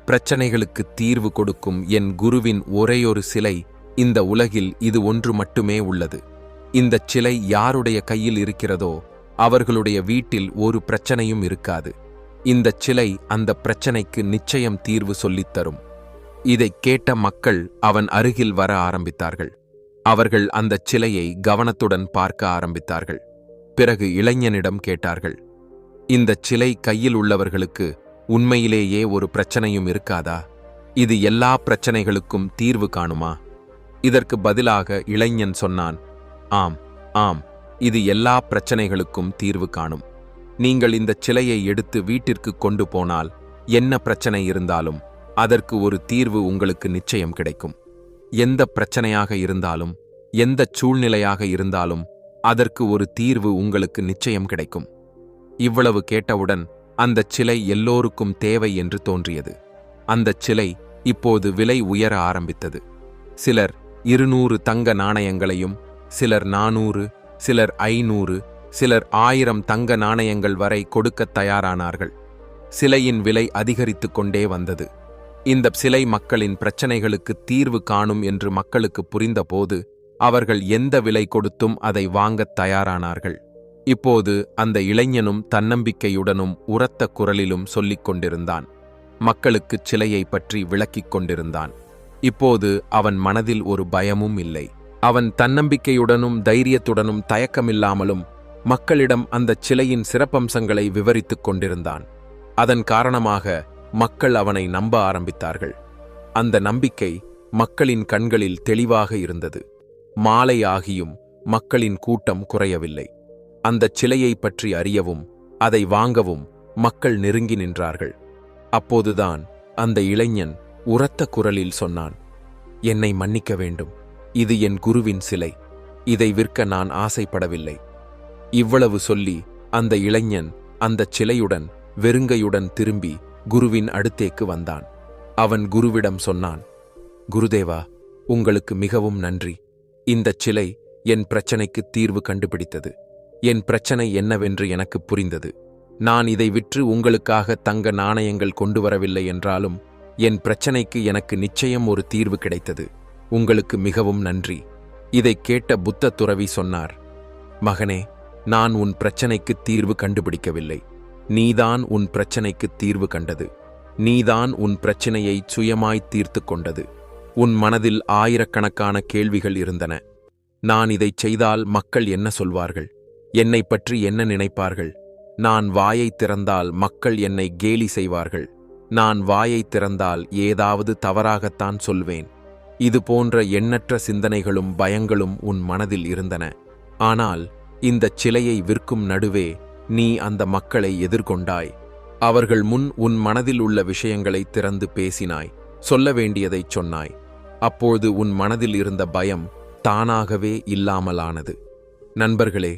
பிரச்சனைகளுக்கு தீர்வு கொடுக்கும் என் குருவின் ஒரேயொரு சிலை இந்த உலகில் இது ஒன்று மட்டுமே உள்ளது. இந்தச் சிலை யாருடைய கையில் இருக்கிறதோ அவர்களுடைய வீட்டில் ஒரு பிரச்சனையும் இருக்காது. இந்தச் சிலை அந்த பிரச்சனைக்கு நிச்சயம் தீர்வு சொல்லித்தரும். இதைக் கேட்ட மக்கள் அவன் அருகில் வர ஆரம்பித்தார்கள். அவர்கள் அந்தச் சிலையை கவனத்துடன் பார்க்க ஆரம்பித்தார்கள். பிறகு இளைஞனிடம் கேட்டார்கள், இந்தச் சிலை கையில் உள்ளவர்களுக்கு உண்மையிலேயே ஒரு பிரச்சனையும் இருக்காதா? இது எல்லா பிரச்சனைகளுக்கும் தீர்வு காணுமா? இதற்கு பதிலாக இளைஞன் சொன்னான், ஆம் ஆம், இது எல்லா பிரச்சனைகளுக்கும் தீர்வு காணும். நீங்கள் இந்தச் சிலையை எடுத்து வீட்டிற்கு கொண்டு போனால் என்ன பிரச்சனை இருந்தாலும் அதற்கு ஒரு தீர்வு உங்களுக்கு நிச்சயம் கிடைக்கும். எந்த பிரச்சனையாக இருந்தாலும், எந்த சூழ்நிலையாக இருந்தாலும் அதற்கு ஒரு தீர்வு உங்களுக்கு நிச்சயம் கிடைக்கும். இவ்வளவு கேட்டவுடன் அந்தச் சிலை எல்லோருக்கும் தேவை என்று தோன்றியது. அந்தச் சிலை இப்போது விலை உயர ஆரம்பித்தது. சிலர் 200 தங்க நாணயங்களையும், சிலர் 400, சிலர் 500, சிலர் 1000 தங்க நாணயங்கள் வரை கொடுக்கத் தயாரானார்கள். சிலையின் விலை அதிகரித்துக் கொண்டே வந்தது. இந்த சிலை மக்களின் பிரச்சனைகளுக்கு தீர்வு காணும் என்று மக்களுக்கு புரிந்தபோது அவர்கள் எந்த விலை கொடுத்தும் அதை வாங்கத் தயாரானார்கள். இப்போது அந்த இளைஞனும் தன்னம்பிக்கையுடனும் உரத்த குரலிலும் சொல்லிக் கொண்டிருந்தான். மக்களுக்குச் சிலையை பற்றி விளக்கிக் கொண்டிருந்தான். இப்போது அவன் மனதில் ஒரு பயமும் இல்லை. அவன் தன்னம்பிக்கையுடனும் தைரியத்துடனும் தயக்கமில்லாமலும் மக்களிடம் அந்தச் சிலையின் சிறப்பம்சங்களை விவரித்துக் கொண்டிருந்தான். அதன் காரணமாக மக்கள் அவனை நம்ப ஆரம்பித்தார்கள். அந்த நம்பிக்கை மக்களின் கண்களில் தெளிவாக இருந்தது. மாலை ஆகியும் மக்களின் கூட்டம் குறையவில்லை. அந்தச் சிலையை பற்றி அறியவும் அதை வாங்கவும் மக்கள் நெருங்கி நின்றார்கள். அப்போதுதான் அந்த இளைஞன் உரத்த குரலில் சொன்னான், என்னை மன்னிக்க வேண்டும். இது என் குருவின் சிலை. இதை விற்க நான் ஆசைப்படவில்லை. இவ்வளவு சொல்லி அந்த இளைஞன் அந்தச் சிலையுடன் வெறுங்கையுடன் திரும்பி குருவின் அடுத்தேக்கு வந்தான். அவன் குருவிடம் சொன்னான், குருதேவா, உங்களுக்கு மிகவும் நன்றி. இந்தச் சிலை என் பிரச்சனைக்கு தீர்வு கண்டுபிடித்தது. என் பிரச்சனை என்னவென்று எனக்கு புரிந்தது. நான் இதை விற்று உங்களுக்காக தங்க நாணயங்கள் கொண்டு வரவில்லை என்றாலும் என் பிரச்சனைக்கு எனக்கு நிச்சயம் ஒரு தீர்வு கிடைத்தது. உங்களுக்கு மிகவும் நன்றி. இதைக் கேட்ட புத்த துறவி சொன்னார், மகனே, நான் உன் பிரச்சனைக்கு தீர்வு கண்டுபிடிக்கவில்லை. நீதான் உன் பிரச்சனைக்கு தீர்வு கண்டது. நீதான் உன் பிரச்சனையை சுயமாய் தீர்த்து கொண்டது. உன் மனதில் ஆயிரக்கணக்கான கேள்விகள் இருந்தன. நான் இதைச் செய்தால் மக்கள் என்ன சொல்வார்கள்? என்னை பற்றி என்ன நினைப்பார்கள்? நான் வாயை திறந்தால் மக்கள் என்னை கேலி செய்வார்கள். நான் வாயை திறந்தால் ஏதாவது தவறாகத்தான் சொல்வேன். இது போன்ற எண்ணற்ற சிந்தனைகளும் பயங்களும் உன் மனதில் இருந்தன. ஆனால் இந்தச் சிலையை விற்கும் நடுவே நீ அந்த மக்களை எதிர்கொண்டாய். அவர்கள் முன் உன் மனதில் உள்ள விஷயங்களை திறந்து பேசினாய். சொல்ல வேண்டியதைச் சொன்னாய். அப்போது உன் மனதில் இருந்த பயம் தானாகவே இல்லாமலானது. நண்பர்களே,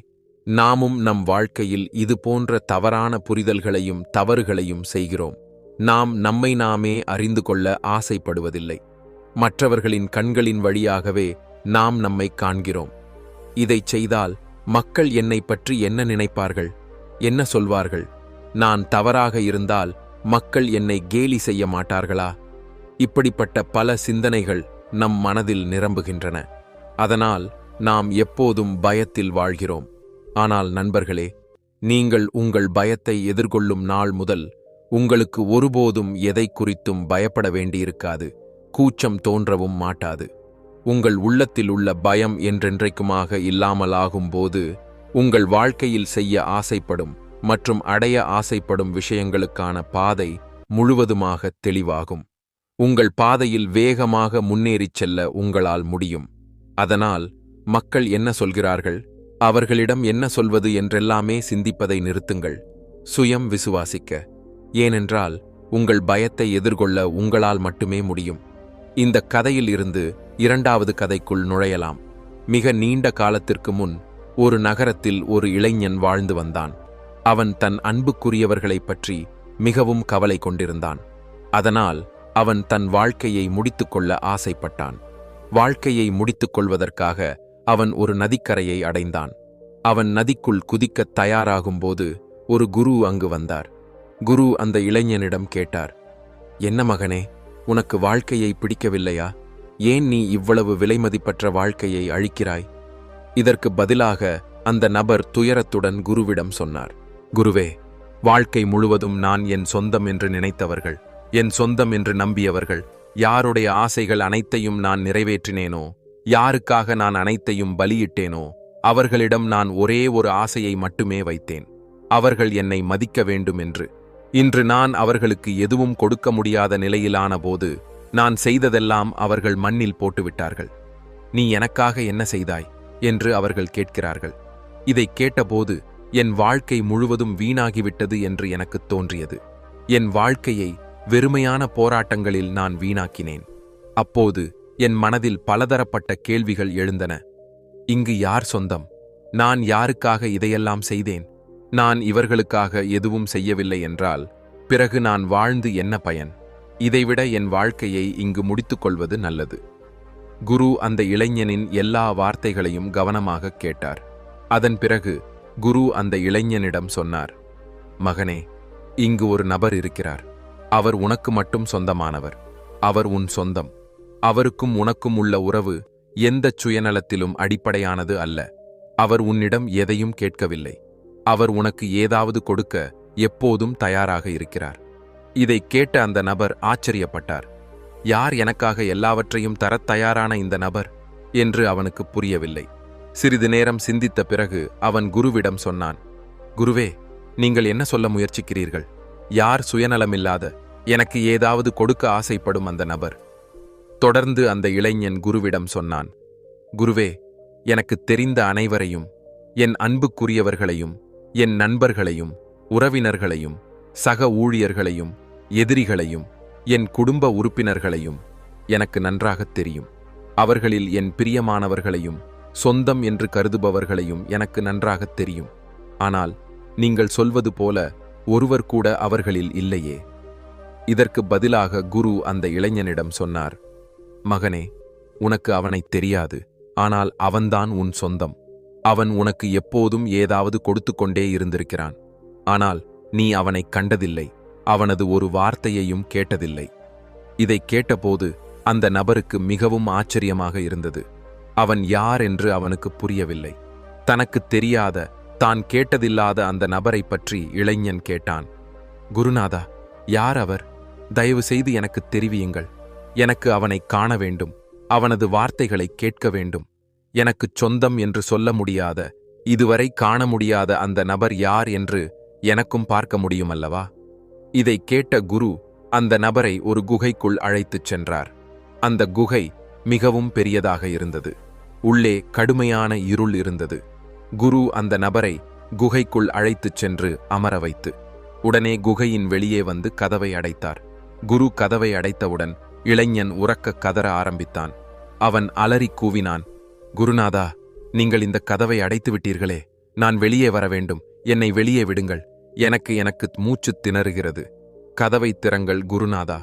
நாமும் நம் வாழ்க்கையில் இது போன்ற தவறான புரிதல்களையும் தவறுகளையும் செய்கிறோம். நாம் நம்மை நாமே அறிந்து கொள்ள ஆசைப்படுவதில்லை. மற்றவர்களின் கண்களின் வழியாகவே நாம் நம்மை காண்கிறோம். இதைச் செய்தால் மக்கள் என்னை பற்றி என்ன நினைப்பார்கள்? என்ன சொல்வார்கள்? நான் தவறாக இருந்தால் மக்கள் என்னை கேலி செய்ய மாட்டார்களா? இப்படிப்பட்ட பல சிந்தனைகள் நம் மனதில் நிரம்புகின்றன. அதனால் நாம் எப்போதும் பயத்தில் வாழ்கிறோம். ஆனால் நண்பர்களே, நீங்கள் உங்கள் பயத்தை எதிர்கொள்ளும் நாள் முதல் உங்களுக்கு ஒருபோதும் எதை குறித்தும் பயப்பட வேண்டியிருக்காது. கூச்சம் தோன்றவும் மாட்டாது. உங்கள் உள்ளத்தில் உள்ள பயம் என்றென்றைக்குமாக இல்லாமலாகும்போது உங்கள் வாழ்க்கையில் செய்ய ஆசைப்படும் மற்றும் அடைய ஆசைப்படும் விஷயங்களுக்கான பாதை முழுவதுமாக தெளிவாகும். உங்கள் பாதையில் வேகமாக முன்னேறிச் செல்ல உங்களால் முடியும். அதனால் மக்கள் என்ன சொல்கிறார்கள், அவர்களிடம் என்ன சொல்வது என்றெல்லாமே சிந்திப்பதை நிறுத்துங்கள். சுயம் விசுவாசிக்க. ஏனென்றால் உங்கள் பயத்தை எதிர்கொள்ள உங்களால் மட்டுமே முடியும். இந்த கதையில் இருந்து 2வது கதைக்குள் நுழையலாம். மிக நீண்ட காலத்திற்கு முன் ஒரு நகரத்தில் ஒரு இளைஞன் வாழ்ந்து வந்தான். அவன் தன் அன்புக்குரியவர்களைப் பற்றி மிகவும் கவலை கொண்டிருந்தான். அதனால் அவன் தன் வாழ்க்கையை முடித்துக்கொள்ள ஆசைப்பட்டான். வாழ்க்கையை முடித்துக் கொள்வதற்காக அவன் ஒரு நதிக்கரையை அடைந்தான். அவன் நதிக்குள் குதிக்கத் தயாராகும்போது ஒரு குரு அங்கு வந்தார். குரு அந்த இளைஞனிடம் கேட்டார், என்ன மகனே, உனக்கு வாழ்க்கையை பிடிக்கவில்லையா? ஏன் நீ இவ்வளவு விலைமதிப்பற்ற வாழ்க்கையை அழிக்கிறாய்? இதற்கு பதிலாக அந்த நபர் துயரத்துடன் குருவிடம் சொன்னார், குருவே, வாழ்க்கை முழுவதும் நான் என் சொந்தம் என்று நினைத்தவர்கள், என் சொந்தம் என்று நம்பியவர்கள், யாருடைய ஆசைகள் அனைத்தையும் நான் நிறைவேற்றினேனோ, யாருக்காக நான் அனைத்தையும் பலியிட்டேனோ, அவர்களிடம் நான் ஒரே ஒரு ஆசையை மட்டுமே வைத்தேன், அவர்கள் என்னை மதிக்க வேண்டும் என்று. இன்று நான் அவர்களுக்கு எதுவும் கொடுக்க முடியாத நிலையிலான போது நான் செய்ததெல்லாம் அவர்கள் மண்ணில் போட்டுவிட்டார்கள். நீ எனக்காக என்ன செய்தாய் என்று அவர்கள் கேட்கிறார்கள். இதைக் கேட்டபோது என் வாழ்க்கை முழுவதும் வீணாகிவிட்டது என்று எனக்குத் தோன்றியது. என் வாழ்க்கையை வெறுமையான போராட்டங்களில் நான் வீணாக்கினேன். அப்போது என் மனதில் பலதரப்பட்ட கேள்விகள் எழுந்தன. இங்கு யார் சொந்தம்? நான் யாருக்காக இதையெல்லாம் செய்தேன்? நான் இவர்களுக்காக எதுவும் செய்யவில்லை என்றால் பிறகு நான் வாழ்ந்து என்ன பயன்? இதைவிட என் வாழ்க்கையை இங்கு முடித்துக்கொள்வது நல்லது. குரு அந்த இளைஞனின் எல்லா வார்த்தைகளையும் கவனமாக கேட்டார். அதன் பிறகு குரு அந்த இளைஞனிடம் சொன்னார், மகனே, இங்கு ஒரு நபர் இருக்கிறார். அவர் உனக்கு மட்டும் சொந்தமானவர். அவர் உன் சொந்தம். அவருக்கும் உனக்கும் உள்ள உறவு எந்தச் சுயநலத்திலும் அடிப்படையானது அல்ல. அவர் உன்னிடம் எதையும் கேட்கவில்லை. அவர் உனக்கு ஏதாவது கொடுக்க எப்போதும் தயாராக இருக்கிறார். இதைக் கேட்ட அந்த நபர் ஆச்சரியப்பட்டார். யார் எனக்காக எல்லாவற்றையும் தரத் தயாரான இந்த நபர் என்று அவனுக்கு புரியவில்லை. சிறிது நேரம் சிந்தித்த பிறகு அவன் குருவிடம் சொன்னான், குருவே, நீங்கள் என்ன சொல்ல முயற்சிக்கிறீர்கள்? யார் சுயநலமில்லாத எனக்கு ஏதாவது கொடுக்க ஆசைப்படும் அந்த நபர்? தொடர்ந்து அந்த இளைஞன் குருவிடம் சொன்னான், குருவே, எனக்கு தெரிந்த அனைவரையும், என் அன்புக்குரியவர்களையும், என் நண்பர்களையும், உறவினர்களையும், சக ஊழியர்களையும், எதிரிகளையும், என் குடும்ப உறுப்பினர்களையும் எனக்கு நன்றாகத் தெரியும். அவர்களில் என் பிரியமானவர்களையும் சொந்தம் என்று கருதுபவர்களையும் எனக்கு நன்றாகத் தெரியும். ஆனால் நீங்கள் சொல்வது போல ஒருவர் கூட அவர்களில் இல்லையே. இதற்கு பதிலாக குரு அந்த இளைஞனிடம் சொன்னார், மகனே, உனக்கு அவனைத் தெரியாது. ஆனால் அவன்தான் உன் சொந்தம். அவன் உனக்கு எப்போதும் ஏதாவது கொடுத்து கொண்டே இருந்திருக்கிறான். ஆனால் நீ அவனைக் கண்டதில்லை. அவனது ஒரு வார்த்தையையும் கேட்டதில்லை. இதைக் கேட்டபோது அந்த நபருக்கு மிகவும் ஆச்சரியமாக இருந்தது. அவன் யார் என்று அவனுக்கு புரியவில்லை. தனக்குத் தெரியாத, தான் கேட்டதில்லாத அந்த நபரைப் பற்றி இளைஞன் கேட்டான். குருநாதா, யார் அவர்? தயவு செய்து எனக்குத் தெரிவியுங்கள். எனக்கு அவனைக் காண வேண்டும். அவனது வார்த்தைகளை கேட்க வேண்டும். எனக்குச் சொந்தம் என்று சொல்ல முடியாத, இதுவரை காண முடியாத அந்த நபர் யார் என்று எனக்கும் பார்க்க முடியுமல்லவா? இதைக் கேட்ட குரு அந்த நபரை ஒரு குகைக்குள் அழைத்துச் சென்றார். அந்த குகை மிகவும் பெரியதாக இருந்தது. உள்ளே கடுமையான இருள் இருந்தது. குரு அந்த நபரை குகைக்குள் அழைத்துச் சென்று அமர வைத்து உடனே குகையின் வெளியே வந்து கதவை அடைத்தார். குரு கதவை அடைத்தவுடன் இளைஞன் உரக்க கதற ஆரம்பித்தான். அவன் அலறி கூவினான், குருநாதா, நீங்கள் இந்த கதவை அடைத்து விட்டீர்களே. நான் வெளியே வர வேண்டும். என்னை வெளியே விடுங்கள். எனக்கு மூச்சுத் திணறுகிறது. கதவை திறங்கள் குருநாதா.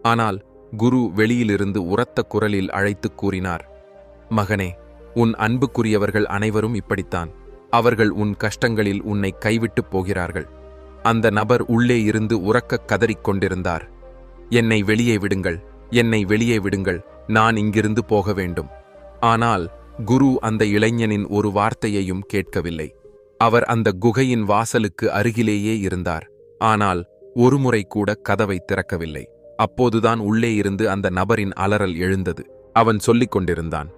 ஆனால் குரு வெளியிலிருந்து உரத்த குரலில் அழைத்துக் கூறினார், மகனே, உன் அன்புக்குரியவர்கள் அனைவரும் இப்படித்தான். அவர்கள் உன் கஷ்டங்களில் உன்னை கைவிட்டுப் போகிறார்கள். அந்த நபர் உள்ளே இருந்து உரக்கக் கதறிக் கொண்டிருந்தார். என்னை வெளியே விடுங்கள், என்னை வெளியே விடுங்கள், நான் இங்கிருந்து போக வேண்டும். ஆனால் குரு அந்த இளைஞனின் ஒரு வார்த்தையையும் கேட்கவில்லை. அவர் அந்த குகையின் வாசலுக்கு அருகிலேயே இருந்தார். ஆனால் ஒருமுறை கூட கதவை திறக்கவில்லை. அப்போதுதான் உள்ளே இருந்து அந்த நபரின் அலறல் எழுந்தது. அவன் சொல்லிக் கொண்டிருந்தான்,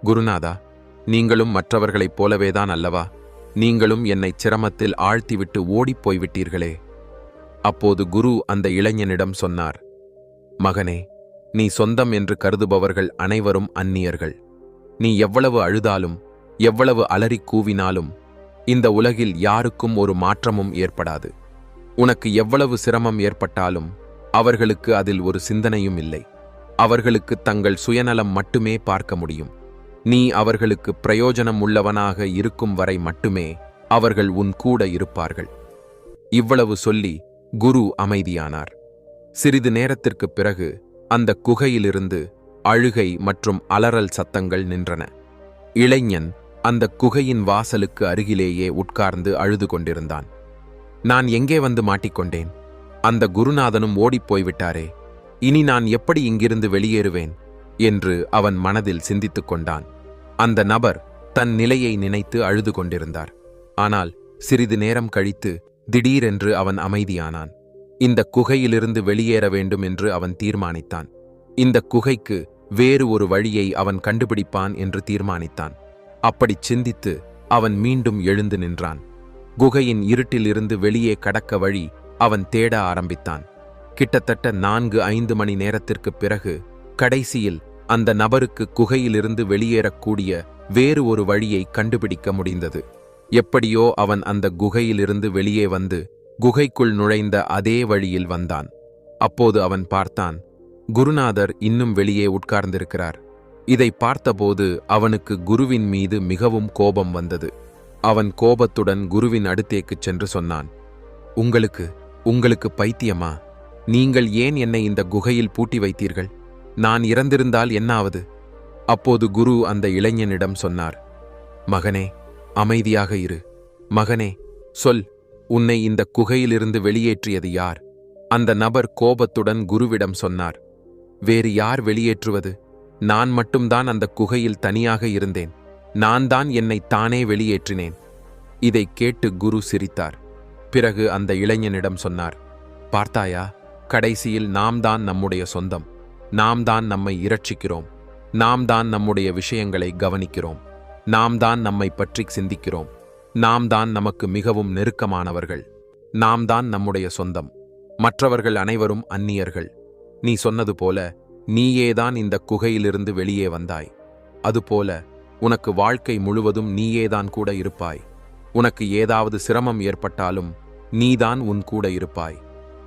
குருநாதா, நீங்களும் மற்றவர்களைப் போலவேதான் அல்லவா? நீங்களும் என்னை சிரமத்தில் ஆழ்த்திவிட்டு ஓடிப்போய் விட்டீர்களே. அப்போது குரு அந்த இளைஞனிடம் சொன்னார், மகனே, நீ சொந்தம் என்று கருதுபவர்கள் அனைவரும் அந்நியர்கள். நீ எவ்வளவு அழுதாலும், எவ்வளவு அலறி கூவினாலும் இந்த உலகில் யாருக்கும் ஒரு மாற்றமும் ஏற்படாது. உனக்கு எவ்வளவு சிரமம் ஏற்பட்டாலும் அவர்களுக்கு அதில் ஒரு சிந்தனையும் இல்லை. அவர்களுக்கு தங்கள் சுயநலம் மட்டுமே பார்க்க முடியும். நீ அவர்களுக்கு பிரயோஜனம் உள்ளவனாக இருக்கும் வரை மட்டுமே அவர்கள் உன் கூட இருப்பார்கள். இவ்வளவு சொல்லி குரு அமைதியானார். சிறிது நேரத்திற்குப் பிறகு அந்த குகையிலிருந்து அழுகை மற்றும் அலறல் சத்தங்கள் நின்றன. இளைஞன் அந்த குகையின் வாசலுக்கு அருகிலேயே உட்கார்ந்து அழுது கொண்டிருந்தான். நான் எங்கே வந்து மாட்டிக்கொண்டேன்? அந்த குருநாதனும் ஓடிப்போய்விட்டாரே. இனி நான் எப்படி இங்கிருந்து வெளியேறுவேன் என்று அவன் மனதில் சிந்தித்துக் கொண்டான். அந்த நபர் தன் நிலையை நினைத்து அழுது கொண்டிருந்தார். ஆனால் சிறிது நேரம் கழித்து திடீரென்று அவன் அமைதியானான். இந்த குகையிலிருந்து வெளியேற வேண்டும் என்று அவன் தீர்மானித்தான். இந்த குகைக்கு வேறு ஒரு வழியை அவன் கண்டுபிடிப்பான் என்று தீர்மானித்தான். அப்படிச் சிந்தித்து அவன் மீண்டும் எழுந்து நின்றான். குகையின் இருட்டிலிருந்து வெளியே கடக்க வழி அவன் தேட ஆரம்பித்தான். கிட்டத்தட்ட 4-5 மணி நேரத்திற்குப் பிறகு கடைசியில் அந்த நபருக்கு குகையிலிருந்து வெளியேறக்கூடிய வேறு ஒரு வழியை கண்டுபிடிக்க முடிந்தது. எப்படியோ அவன் அந்த குகையிலிருந்து வெளியே வந்து குகைக்குள் நுழைந்த அதே வழியில் வந்தான். அப்போது அவன் பார்த்தான், குருநாதர் இன்னும் வெளியே உட்கார்ந்திருக்கிறார். இதை பார்த்தபோது அவனுக்கு குருவின் மீது மிகவும் கோபம் வந்தது. அவன் கோபத்துடன் குருவின் அடுத்தேக்குச் சென்று சொன்னான், உங்களுக்கு பைத்தியமா? நீங்கள் ஏன் என்னை இந்த குகையில் பூட்டி வைத்தீர்கள்? நான் இறந்திருந்தால் என்னாவது? அப்போது குரு அந்த இளைஞனிடம் சொன்னார், மகனே, அமைதியாக இரு. மகனே, சொல், உன்னை இந்த குகையிலிருந்து வெளியேற்றியது யார்? அந்த நபர் கோபத்துடன் குருவிடம் சொன்னார், வேறு யார் வெளியேற்றுவது? நான் மட்டும்தான் அந்த குகையில் தனியாக இருந்தேன். நான் தான் என்னை தானே வெளியேற்றினேன். இதை கேட்டு குரு சிரித்தார். பிறகு அந்த இளைஞனிடம் சொன்னார், பார்த்தாயா, கடைசியில் நாம் தான் நம்முடைய சொந்தம். நாம் தான் நம்மை இரட்சிக்கிறோம். நாம் தான் நம்முடைய விஷயங்களை கவனிக்கிறோம். நாம் தான் நம்மை பற்றி சிந்திக்கிறோம். நாம் தான் நமக்கு மிகவும் நெருக்கமானவர்கள். நாம் தான் நம்முடைய சொந்தம். மற்றவர்கள் அனைவரும் அந்நியர்கள். நீ சொன்னது போல நீயேதான் இந்த குகையிலிருந்து வெளியே வந்தாய். அதுபோல உனக்கு வாழ்க்கை முழுவதும் நீயேதான் கூட இருப்பாய். உனக்கு ஏதாவது சிரமம் ஏற்பட்டாலும் நீதான் உன் கூட இருப்பாய்.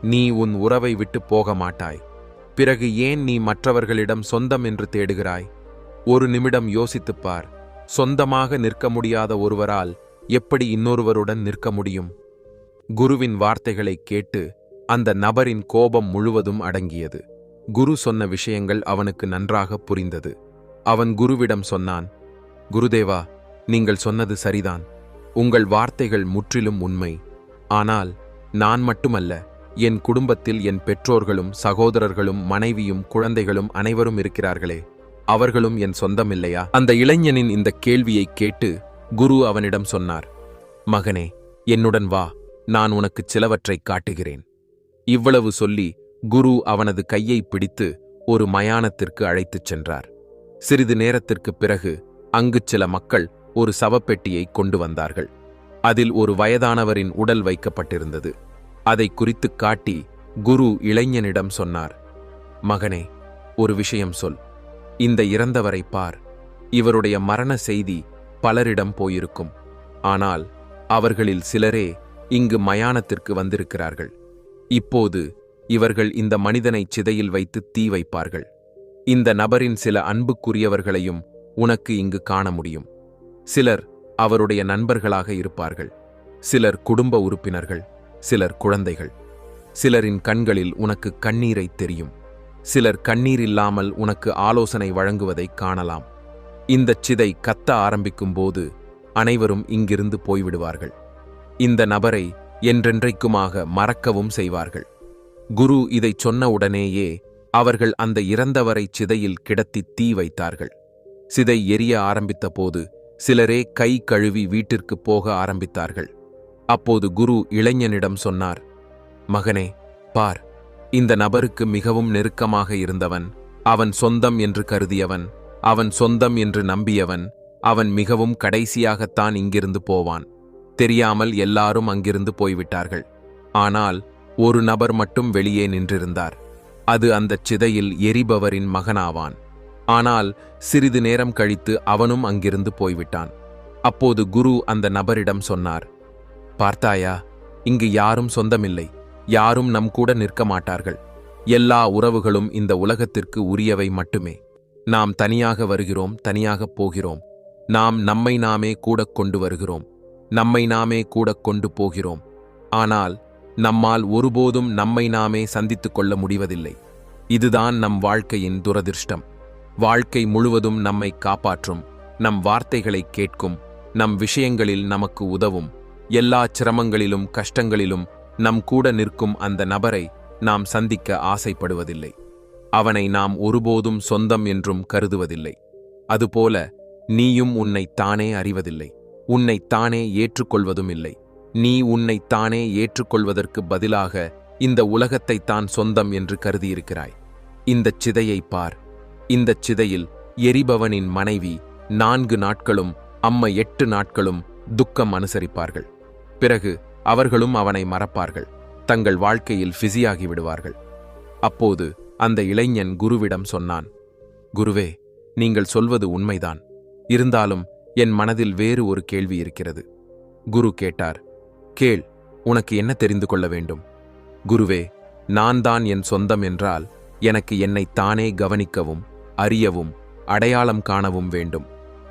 நீ உன் உறவை விட்டு போக மாட்டாய். பிறகு ஏன் நீ மற்றவர்களிடம் சொந்தம் என்று தேடுகிறாய்? ஒரு நிமிடம் யோசித்துப் பார். சொந்தமாக நிற்க முடியாத ஒருவரால் எப்படி இன்னொருவருடன் நிற்க முடியும்? குருவின் வார்த்தைகளை கேட்டு அந்த நபரின் கோபம் முழுவதும் அடங்கியது. குரு சொன்ன விஷயங்கள் அவனுக்கு நன்றாக புரிந்தது. அவன் குருவிடம் சொன்னான், குருதேவா, நீங்கள் சொன்னது சரிதான். உங்கள் வார்த்தைகள் முற்றிலும் உண்மை. ஆனால் நான் மட்டுமல்ல, என் குடும்பத்தில் என் பெற்றோர்களும் சகோதரர்களும் மனைவியும் குழந்தைகளும் அனைவரும் இருக்கிறார்களே, அவர்களும் என் சொந்தம் இல்லையா? அந்த இளைஞனின் இந்த கேள்வியை கேட்டு குரு அவனிடம் சொன்னார், மகனே, என்னுடன் வா, நான் உனக்கு சிலவற்றை காட்டுகிறேன். இவ்வளவு சொல்லி குரு அவனது கையை பிடித்து ஒரு மயானத்திற்கு அழைத்துச் சென்றார். சிறிது நேரத்திற்குப் பிறகு அங்கு சில மக்கள் ஒரு சவப்பெட்டியை கொண்டு வந்தார்கள். அதில் ஒரு வயதானவரின் உடல் வைக்கப்பட்டிருந்தது. அதை குறித்துக் காட்டி குரு இளைஞனிடம் சொன்னார், மகனே, ஒரு விஷயம் சொல். இந்த இறந்தவரை பார். இவருடைய மரண செய்தி பலரிடம் போயிருக்கும். ஆனால் அவர்களில் சிலரே இங்கு மயானத்திற்கு வந்திருக்கிறார்கள். இப்போது இவர்கள் இந்த மனிதனைச் சிதையில் வைத்து தீ வைப்பார்கள். இந்த நபரின் சில அன்புக்குரியவர்களையும் உனக்கு இங்கு காண முடியும். சிலர் அவருடைய நண்பர்களாக இருப்பார்கள். சிலர் குடும்ப உறுப்பினர்கள். சிலர் குழந்தைகள். சிலரின் கண்களில் உனக்கு கண்ணீரை தெரியும். சிலர் கண்ணீர் இல்லாமல் உனக்கு ஆலோசனை வழங்குவதை காணலாம். இந்தச் சிதை கத்த ஆரம்பிக்கும் போது அனைவரும் இங்கிருந்து போய்விடுவார்கள். இந்த நபரை என்றென்றைக்குமாக மறக்கவும் செய்வார்கள். குரு இதைச் சொன்ன உடனேயே அவர்கள் அந்த இறந்தவரை சிதையில் கிடத்தி தீ வைத்தார்கள். சிதை எரிய ஆரம்பித்த போது சிலரே கை கழுவி வீட்டிற்கு போக ஆரம்பித்தார்கள். அப்போது குரு இளைஞனிடம் சொன்னார், மகனே, பார், இந்த நபருக்கு மிகவும் நெருக்கமாக இருந்தவன், அவன் சொந்தம் என்று கருதியவன், அவன் சொந்தம் என்று நம்பியவன், அவன் மிகவும் கடைசியாகத்தான் இங்கிருந்து போவான். தெரியாமல் எல்லாரும் அங்கிருந்து போய்விட்டார்கள். ஆனால் ஒரு நபர் மட்டும் வெளியே நின்றிருந்தார். அது அந்தச் சிதையில் எரிபவரின் மகனாவான். ஆனால் சிறிது நேரம் கழித்து அவனும் அங்கிருந்து போய்விட்டான். அப்போது குரு அந்த நபரிடம் சொன்னார், பார்த்தாயா, இங்கு யாரும் சொந்தமில்லை. யாரும் நம் கூட நிற்க மாட்டார்கள். எல்லா உறவுகளும் இந்த உலகத்திற்கு உரியவை மட்டுமே. நாம் தனியாக வருகிறோம், தனியாகப் போகிறோம். நாம் நம்மை நாமே கூட கொண்டு வருகிறோம், நம்மை நாமே கூட கொண்டு போகிறோம். ஆனால் நம்மால் ஒருபோதும் நம்மை நாமே சந்தித்துக் கொள்ள முடிவதில்லை. இதுதான் நம் வாழ்க்கையின் துரதிர்ஷ்டம். வாழ்க்கை முழுவதும் நம்மை காப்பாற்றும், நம் வார்த்தைகளை கேட்கும், நம் விஷயங்களில் நமக்கு உதவும், எல்லா சிரமங்களிலும் கஷ்டங்களிலும் நம் கூட நிற்கும் அந்த நபரை நாம் சந்திக்க ஆசைப்படுவதில்லை. அவனை நாம் ஒருபோதும் சொந்தம் என்றும் கருதுவதில்லை. அதுபோல நீயும் உன்னைத்தானே அறிவதில்லை, உன்னைத்தானே ஏற்றுக்கொள்வதும் இல்லை. நீ உன்னைத்தானே ஏற்றுக்கொள்வதற்கு பதிலாக இந்த உலகத்தைத்தான் சொந்தம் என்று கருதியிருக்கிறாய். இந்தச் சிதையை பார். இந்தச் சிதையில் எரிபவனின் மனைவி 4 நாட்களும் அம்மா 8 நாட்களும் துக்கம் அனுசரிப்பார்கள். பிறகு அவர்களும் அவனை மறப்பார்கள். தங்கள் வாழ்க்கையில் பிஸியாகி விடுவார்கள். அப்போது அந்த இளைஞன் குருவிடம் சொன்னான், குருவே, நீங்கள் சொல்வது உண்மைதான். இருந்தாலும் என் மனதில் வேறு ஒரு கேள்வி இருக்கிறது. குரு கேட்டார், கேள், உனக்கு என்ன தெரிந்து கொள்ள வேண்டும்? குருவே, நான் தான் என் சொந்தம் என்றால் எனக்கு என்னைத்தானே கவனிக்கவும், அறியவும், அடையாளம் காணவும் வேண்டும்.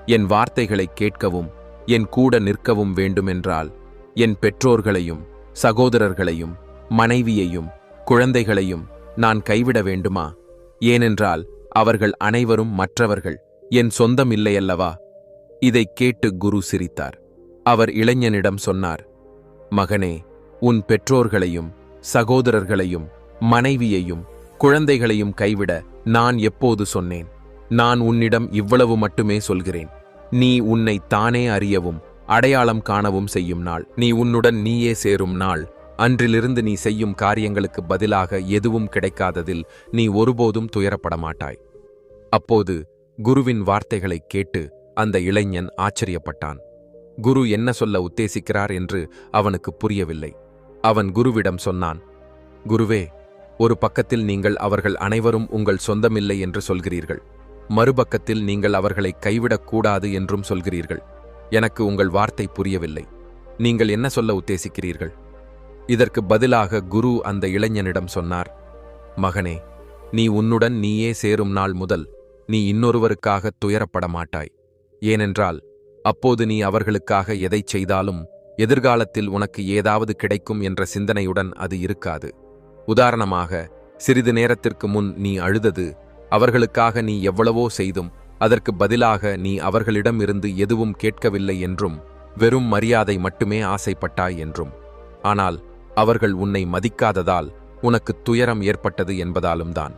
என் வார்த்தைகளை கேட்கவும், என் கூட நிற்கவும் வேண்டுமென்றால் என் பெற்றோர்களையும் சகோதரர்களையும் மனைவியையும் குழந்தைகளையும் நான் கைவிட வேண்டுமா? ஏனென்றால் அவர்கள் அனைவரும் மற்றவர்கள், என் சொந்தம் இல்லையல்லவா? இதைக் கேட்டு குரு சிரித்தார். அவர் இளைஞனிடம் சொன்னார், மகனே, உன் பெற்றோர்களையும் சகோதரர்களையும் மனைவியையும் குழந்தைகளையும் கைவிட நான் எப்போது சொன்னேன்? நான் உன்னிடம் இவ்வளவு மட்டுமே சொல்கிறேன். நீ உன்னை தானே அறியவும் அடையாளம் காணவும் செய்யும் நாள், நீ உன்னுடன் நீயே சேரும் நாள், அன்றிலிருந்து நீ செய்யும் காரியங்களுக்கு பதிலாக எதுவும் கிடைக்காததில் நீ ஒருபோதும் துயரப்பட மாட்டாய். அப்போது குருவின் வார்த்தைகளைக் கேட்டு அந்த இளைஞன் ஆச்சரியப்பட்டான். குரு என்ன சொல்ல உத்தேசிக்கிறார் என்று அவனுக்கு புரியவில்லை. அவன் குருவிடம் சொன்னான், குருவே, ஒரு பக்கத்தில் நீங்கள் அவர்கள் அனைவரும் உங்கள் சொந்தமில்லை என்று சொல்கிறீர்கள், மறுபக்கத்தில் நீங்கள் அவர்களை கைவிடக்கூடாது என்றும் சொல்கிறீர்கள். எனக்கு உங்கள் வார்த்தை புரியவில்லை. நீங்கள் என்ன சொல்ல உத்தேசிக்கிறீர்கள்? இதற்கு பதிலாக குரு அந்த இளைஞனிடம் சொன்னார், மகனே, நீ உன்னுடன் நீயே சேரும் நாள் முதல் நீ இன்னொருவருக்காக துயரப்பட மாட்டாய். ஏனென்றால் அப்போது நீ அவர்களுக்காக எதைச் செய்தாலும் எதிர்காலத்தில் உனக்கு ஏதாவது கிடைக்கும் என்ற சிந்தனையுடன் அது இருக்காது. உதாரணமாக, சிறிது நேரத்திற்கு முன் நீ அழுதது அவர்களுக்காக நீ எவ்வளவோ செய்தும் அதற்கு பதிலாக நீ அவர்களிடமிருந்து எதுவும் கேட்கவில்லை என்றும் வெறும் மரியாதை மட்டுமே ஆசைப்பட்டாய் என்றும். ஆனால் அவர்கள் உன்னை மதிக்காததால் உனக்கு துயரம் ஏற்பட்டது என்பதாலும் தான்.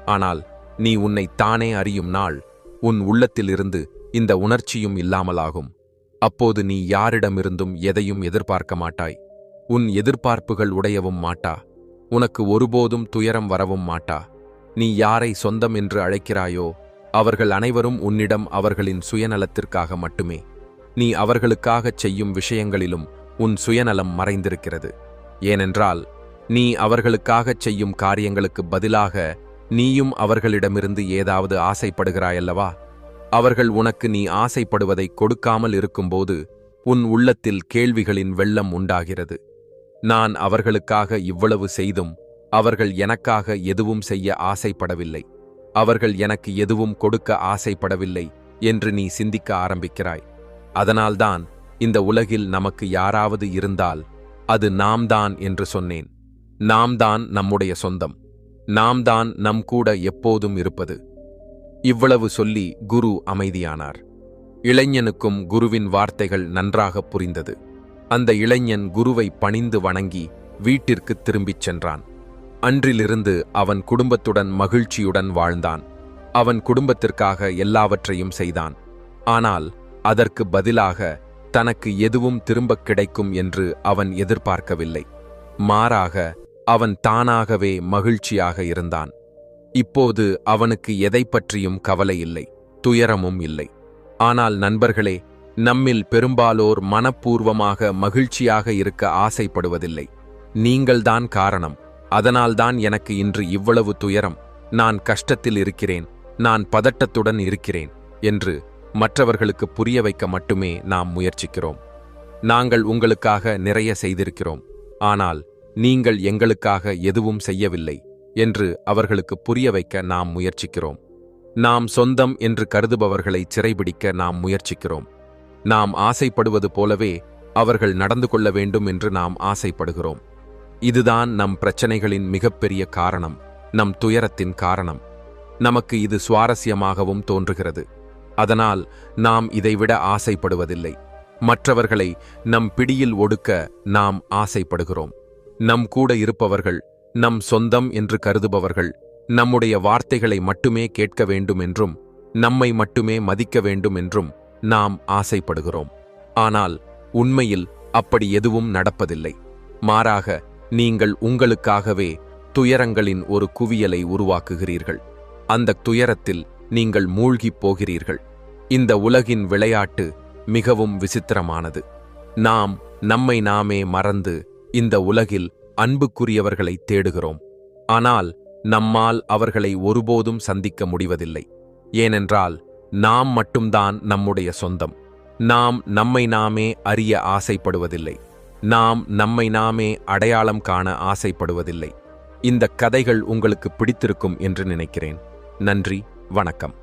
ஆனால் நீ உன்னை தானே அறியும் நாள் உன் உள்ளத்திலிருந்து இந்த உணர்ச்சியும் இல்லாமலாகும். அப்போது நீ யாரிடமிருந்தும் எதையும் எதிர்பார்க்க மாட்டாய். உன் எதிர்பார்ப்புகள் உடையவும் மாட்டா. உனக்கு ஒருபோதும் துயரம் வரவும் மாட்டா. நீ யாரை சொந்தம் என்று அழைக்கிறாயோ அவர்கள் அனைவரும் உன்னிடம் அவர்களின் சுயநலத்திற்காக மட்டுமே. நீ அவர்களுக்காகச் செய்யும் விஷயங்களிலும் உன் சுயநலம் மறைந்திருக்கிறது. ஏனென்றால் நீ அவர்களுக்காகச் செய்யும் காரியங்களுக்கு பதிலாக நீயும் அவர்களிடமிருந்து ஏதாவது ஆசைப்படுகிறாயல்லவா? அவர்கள் உனக்கு நீ ஆசைப்படுவதை கொடுக்காமல் இருக்கும்போது உன் உள்ளத்தில் கேள்விகளின் வெள்ளம் உண்டாகிறது. நான் அவர்களுக்காக இவ்வளவு செய்தும் அவர்கள் எனக்காக எதுவும் செய்ய ஆசைப்படவில்லை, அவர்கள் எனக்கு எதுவும் கொடுக்க ஆசைப்படவில்லை என்று நீ சிந்திக்க ஆரம்பிக்கிறாய். அதனால்தான் இந்த உலகில் நமக்கு யாராவது இருந்தால் அது நாம் தான் என்று சொன்னேன். நாம் தான் நம்முடைய சொந்தம். நாம் தான் நம் கூட எப்போதும் இருப்பது. இவ்வளவு சொல்லி குரு அமைதியானார். இளைஞனுக்கும் குருவின் வார்த்தைகள் நன்றாக புரிந்தது. அந்த இளைஞன் குருவை பணிந்து வணங்கி வீட்டிற்கு திரும்பிச் சென்றான். அன்றிலிருந்து அவன் குடும்பத்துடன் மகிழ்ச்சியுடன் வாழ்ந்தான். அவன் குடும்பத்திற்காக எல்லாவற்றையும் செய்தான். ஆனால் அதற்கு பதிலாக தனக்கு எதுவும் திரும்பக் கிடைக்கும் என்று அவன் எதிர்பார்க்கவில்லை. மாறாக அவன் தானாகவே மகிழ்ச்சியாக இருந்தான். இப்போது அவனுக்கு எதை பற்றியும் கவலை இல்லை, துயரமும் இல்லை. ஆனால் நண்பர்களே, நம்மில் பெரும்பாலோர் மனப்பூர்வமாக மகிழ்ச்சியாக இருக்க ஆசைப்படுவதில்லை. நீங்கள்தான் காரணம். அதனால்தான் எனக்கு இன்று இவ்வளவு துயரம், நான் கஷ்டத்தில் இருக்கிறேன், நான் பதட்டத்துடன் இருக்கிறேன் என்று மற்றவர்களுக்கு புரிய வைக்க மட்டுமே நாம் முயற்சிக்கிறோம். நாங்கள் உங்களுக்காக நிறைய செய்திருக்கிறோம், ஆனால் நீங்கள் எங்களுக்காக எதுவும் செய்யவில்லை என்று அவர்களுக்கு புரிய வைக்க நாம் முயற்சிக்கிறோம். நாம் சொந்தம் என்று கருதுபவர்களை சிறைபிடிக்க நாம் முயற்சிக்கிறோம். நாம் ஆசைப்படுவது போலவே அவர்கள் நடந்து கொள்ள வேண்டும் என்று நாம் ஆசைப்படுகிறோம். இதுதான் நம் பிரச்சனைகளின் மிகப்பெரிய காரணம், நம் துயரத்தின் காரணம். நமக்கு இது சுவாரஸ்யமாகவும் தோன்றுகிறது. அதனால் நாம் இதைவிட ஆசைப்படுவதில்லை. மற்றவர்களை நம் பிடியில் ஒடுக்க நாம் ஆசைப்படுகிறோம். நம் கூட இருப்பவர்கள், நம் சொந்தம் என்று கருதுபவர்கள் நம்முடைய வார்த்தைகளை மட்டுமே கேட்க வேண்டும் என்றும் நம்மை மட்டுமே மதிக்க வேண்டும் என்றும் நாம் ஆசைப்படுகிறோம். ஆனால் உண்மையில் அப்படி எதுவும் நடப்பதில்லை. மாறாக நீங்கள் உங்களுக்காகவே துயரங்களின் ஒரு குவியலை உருவாக்குகிறீர்கள். அந்த துயரத்தில் நீங்கள் மூழ்கிப் போகிறீர்கள். இந்த உலகின் விளையாட்டு மிகவும் விசித்திரமானது. நாம் நம்மை நாமே மறந்து இந்த உலகில் அன்புக்குரியவர்களை தேடுகிறோம். ஆனால் நம்மால் அவர்களை ஒருபோதும் சந்திக்க முடிவதில்லை. ஏனென்றால் நாம் மட்டும்தான் நம்முடைய சொந்தம். நாம் நம்மை நாமே அறிய ஆசைப்படுவதில்லை. நாம் நம்மை நாமே அடையாளம் காண ஆசைப்படுவதில்லை. இந்த கதைகள் உங்களுக்கு பிடித்திருக்கும் என்று நினைக்கிறேன். நன்றி, வணக்கம்.